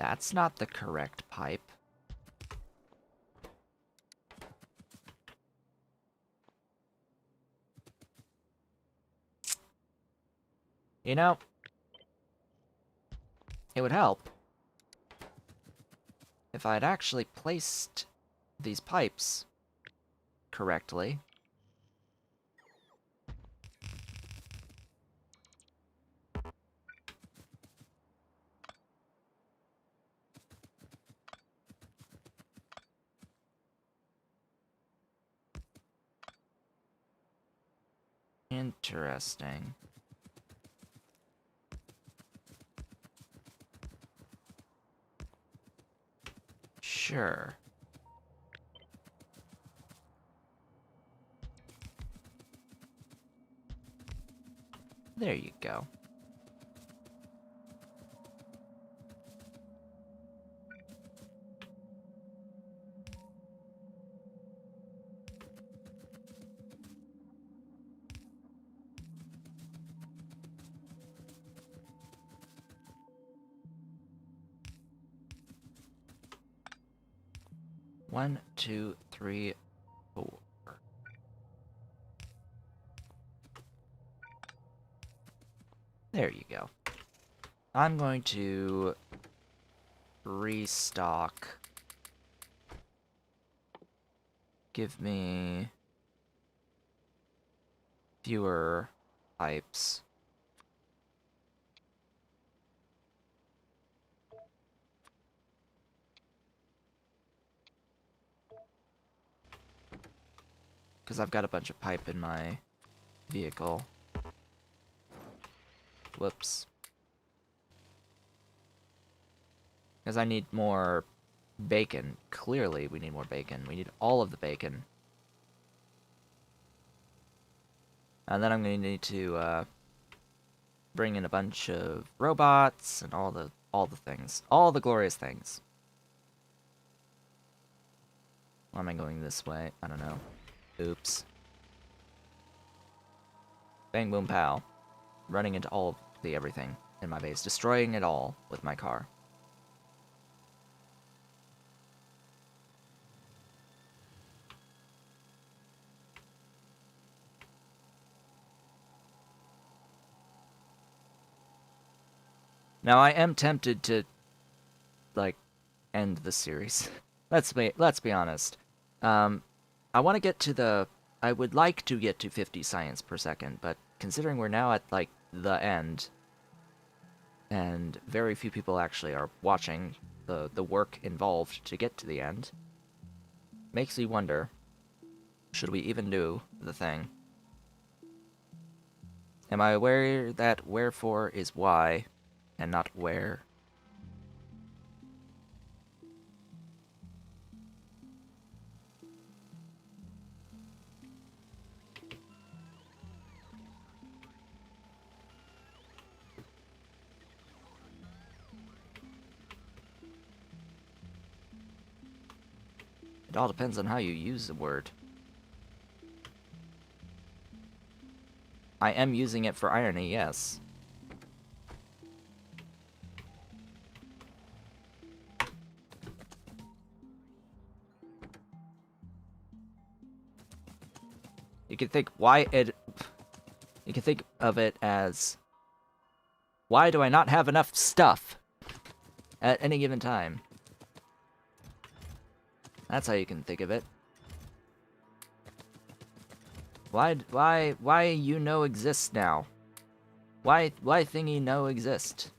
That's not the correct pipe. You know, it would help if I had actually placed these pipes correctly. Interesting. Sure. There you go. One, two, three, four. There you go. I'm going to restock. Give me fewer pipes. Because I've got a bunch of pipe in my vehicle. Whoops. Because I need more bacon. Clearly, we need more bacon. We need all of the bacon. And then I'm going to need to bring in a bunch of robots and all the things. All the glorious things. Why am I going this way? I don't know. Oops. Bang, boom, pow. Running into all of the everything in my base. Destroying it all with my car. Now, I am tempted to, like, end the series. Let's be honest. I want to get to the... I would like to get to 50 science per second, but considering we're now at, like, the end, and very few people actually are watching the work involved to get to the end, makes me wonder, should we even do the thing? Am I aware that wherefore is why, and not where? It all depends on how you use the word. I am using it for irony, yes. You can think you can think of it as, why do I not have enough stuff at any given time? That's how you can think of it. Why you no exist now? Why thingy no exist?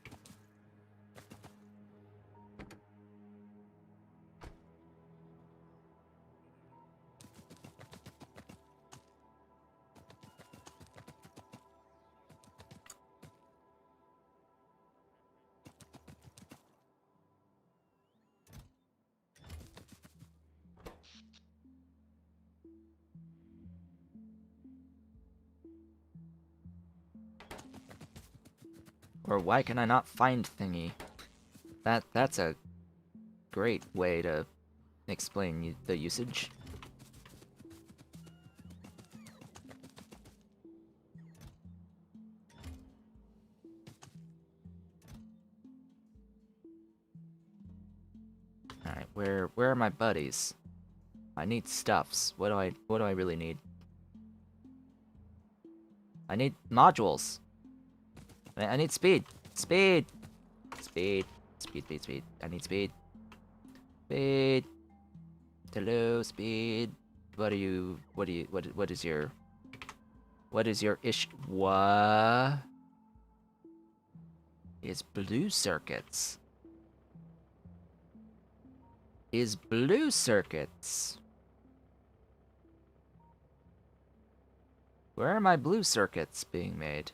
Or why can I not find thingy? That's a great way to explain the usage. Alright, where are my buddies? I need stuffs. What do I really need? I need modules. I need speed. Speed. Speed. Speed, speed, speed. I need speed. Speed. Hello, speed. What is your issue? What is blue circuits? Is blue circuits? Where are my blue circuits being made?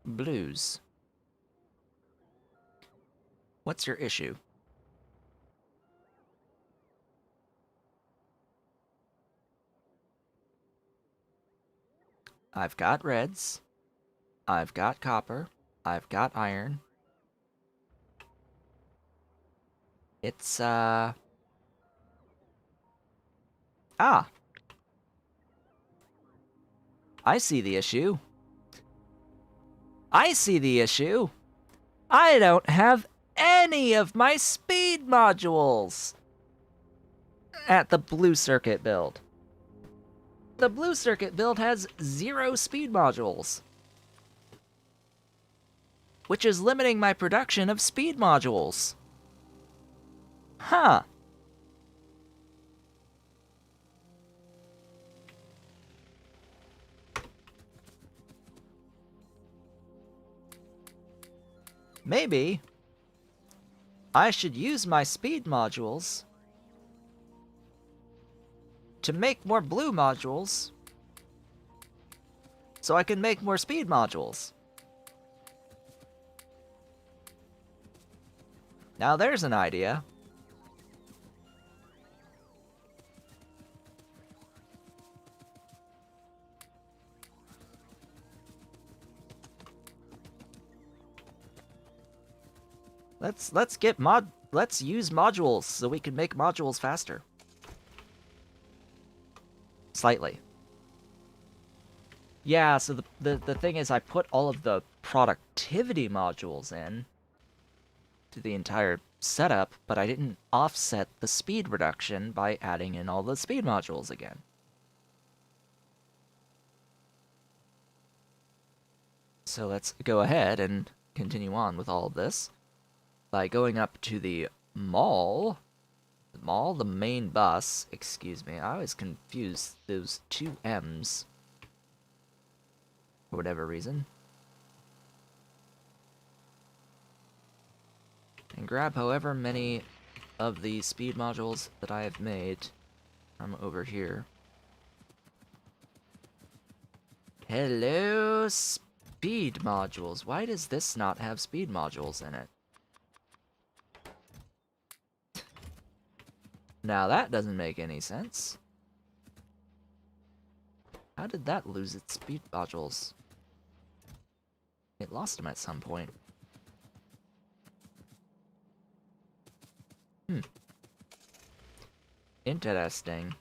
Blues. What's your issue? I've got reds. I've got copper. I've got iron. It's, Ah! I see the issue. I see the issue. I don't have any of my speed modules at the blue circuit build. The blue circuit build has 0 speed modules, which is limiting my production of speed modules. Huh. Maybe I should use my speed modules to make more blue modules so I can make more speed modules. Now there's an idea. Let's use modules so we can make modules faster. Slightly. Yeah, so the thing is I put all of the productivity modules in to the entire setup, but I didn't offset the speed reduction by adding in all the speed modules again. So let's go ahead and continue on with all of this by going up to the mall. The main bus. Excuse me, I always confuse those two M's for whatever reason. And grab however many of the speed modules that I have made from over here. Hello, speed modules. Why does this not have speed modules in it? Now that doesn't make any sense. How did that lose its speed modules? It lost them at some point. Interesting.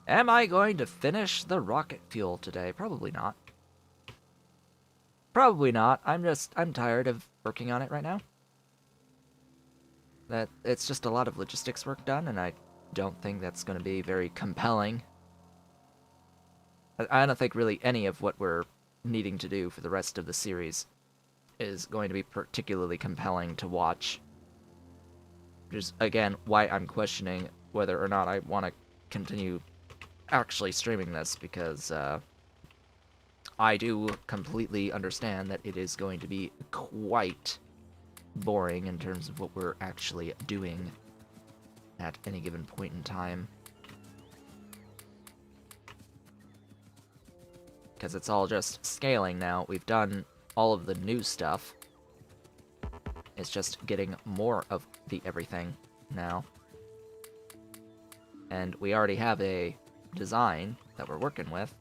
Am I going to finish the rocket fuel today? Probably not. Probably not. I'm tired of working on it right now. It's just a lot of logistics work done, and I don't think that's going to be very compelling. I don't think really any of what we're needing to do for the rest of the series is going to be particularly compelling to watch. Which is, again, why I'm questioning whether or not I want to continue actually streaming this, because I do completely understand that it is going to be quite boring in terms of what we're actually doing at any given point in time. Because it's all just scaling now. We've done all of the new stuff. It's just getting more of the everything now. And we already have a design that we're working with.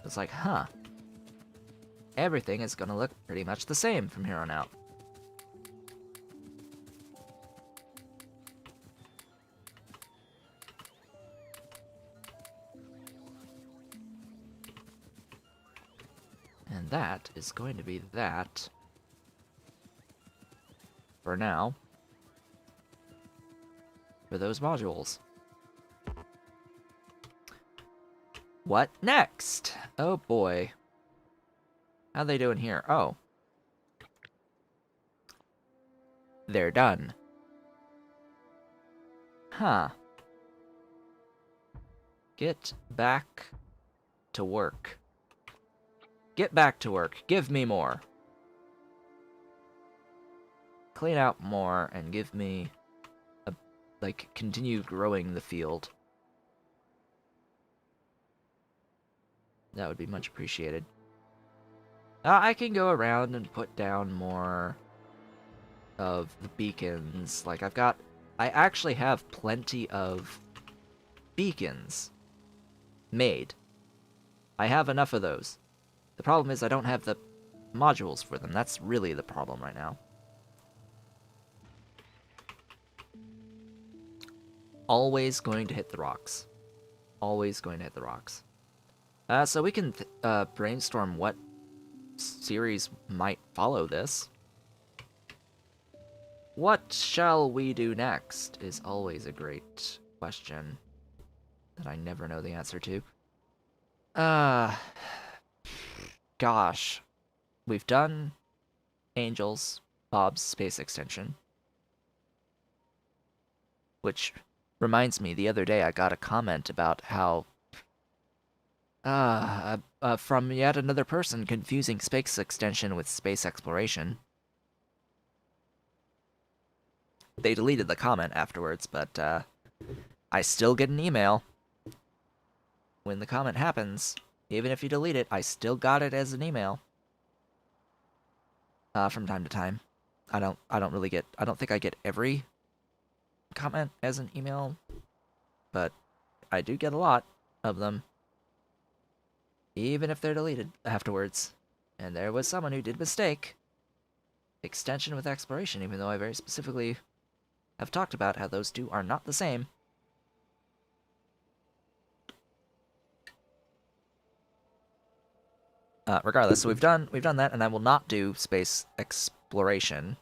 It's like, huh. Everything is gonna look pretty much the same from here on out. And that is going to be that for now for those modules. What next? Oh boy. How they doing here? Oh. They're done. Huh. Get back to work. Get back to work. Give me more. Clean out more and give me a, like, continue growing the field. That would be much appreciated. I can go around and put down more of the beacons. Like, I actually have plenty of beacons made. I have enough of those. The problem is I don't have the modules for them. That's really the problem right now. Always going to hit the rocks. Always going to hit the rocks. So we can brainstorm what series might follow this. What shall we do next is always a great question that I never know the answer to. Gosh. We've done Angels, Bob's Space Extension. Which reminds me, the other day I got a comment about how from yet another person confusing space extension with space exploration. They deleted the comment afterwards, but I still get an email when the comment happens. Even if you delete it, I still got it as an email. From time to time. I don't think I get every comment as an email, but I do get a lot of them. Even if they're deleted afterwards. And there was someone who did mistake extension with exploration, even though I very specifically have talked about how those two are not the same. Regardless, so we've done that, and I will not do space exploration.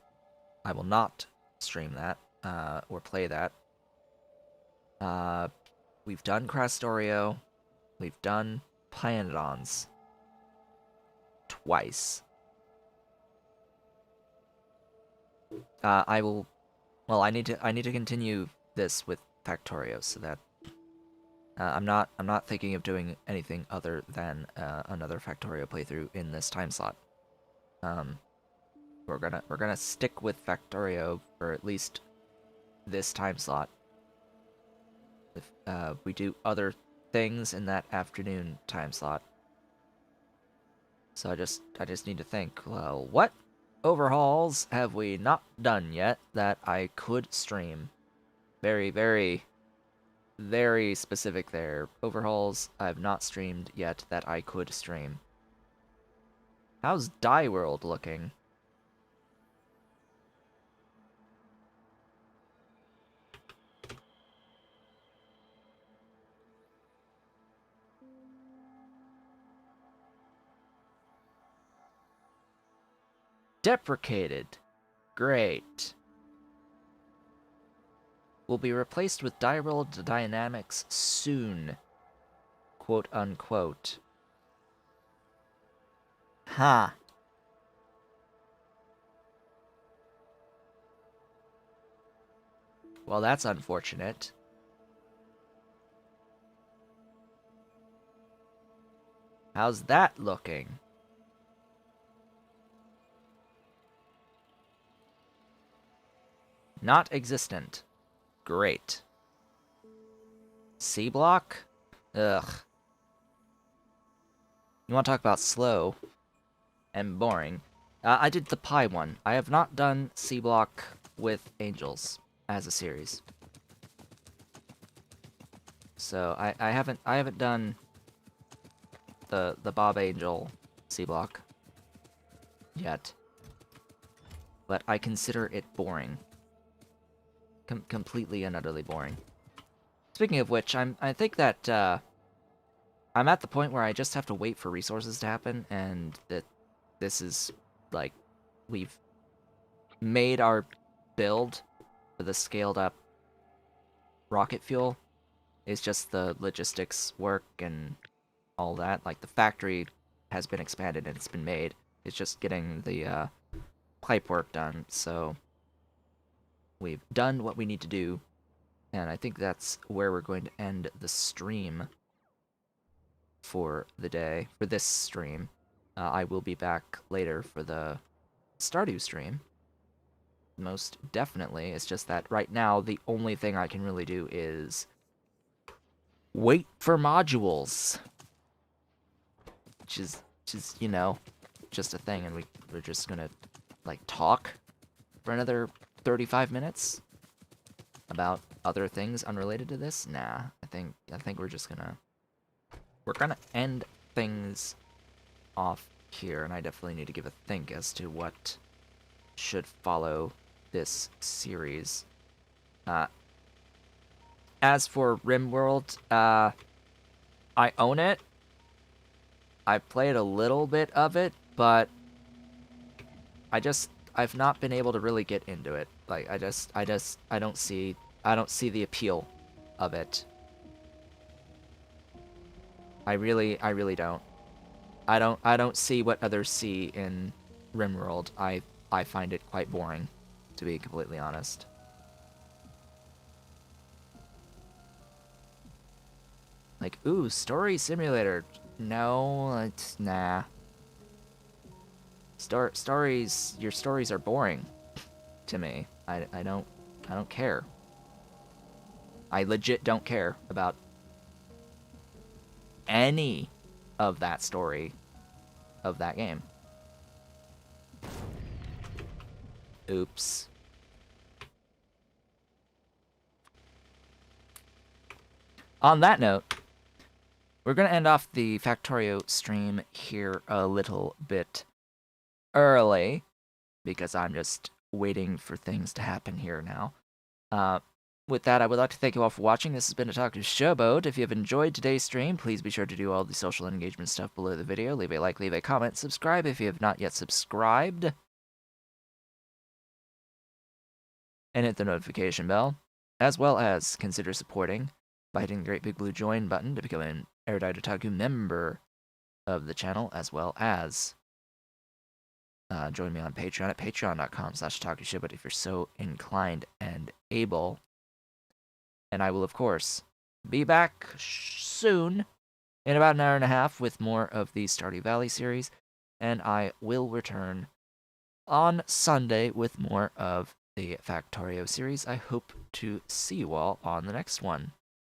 I will not stream that or play that. We've done Crastorio. We've done Planetons twice. I will. Well, I need to continue this with Factorio, so that I'm not thinking of doing anything other than another Factorio playthrough in this time slot. We're gonna stick with Factorio for at least this time slot. If we do other things in that afternoon time slot. So I just need to think, well, what overhauls have we not done yet that I could stream? Very, very, very specific there. Overhauls I've not streamed yet that I could stream. How's Die World looking? Deprecated. Great. Will be replaced with Die World Dynamics soon. Quote unquote. Huh. Well, that's unfortunate. How's that looking? Not existent. Great. C block? Ugh. You want to talk about slow and boring? I did the Pi one. I have not done C block with Angels as a series. So I haven't done the Bob Angel C block yet. But I consider it boring. Completely and utterly boring. Speaking of which, I think that I'm at the point where I just have to wait for resources to happen, and that this is like we've made our build for the scaled up rocket fuel. It's just the logistics work and all that. Like the factory has been expanded and it's been made. It's just getting the pipe work done. So we've done what we need to do, and I think that's where we're going to end the stream for the day, for this stream. I will be back later for the Stardew stream. Most definitely. It's just that right now, the only thing I can really do is wait for modules. Which is, you know, just a thing, and we're just gonna, like, talk for another 35 minutes about other things unrelated to this? Nah, I think we're just gonna end things off here, and I definitely need to give a think as to what should follow this series. As for RimWorld, I own it. I played a little bit of it, but I've not been able to really get into it. Like I don't see the appeal of it. I really don't. I don't see what others see in RimWorld. I find it quite boring, to be completely honest. Like, ooh, story simulator. No, it's nah. Stories, your stories are boring to me. I don't care. I legit don't care about any of that story of that game. Oops. On that note, we're going to end off the Factorio stream here a little bit early, because I'm just waiting for things to happen here now. With that, I would like to thank you all for watching. This has been a Talk to Showboat. If you have enjoyed today's stream, please be sure to do all the social engagement stuff below the video. Leave a like, leave a comment, subscribe if you have not yet subscribed, and hit the notification bell, as well as consider supporting by hitting the great big blue join button to become an Erudite Otaku member of the channel, as well as join me on Patreon at patreon.com/otakushowboat if you're so inclined and able. And I will, of course, be back soon, in about an hour and a half, with more of the Stardew Valley series, and I will return on Sunday with more of the Factorio series. I hope to see you all on the next one.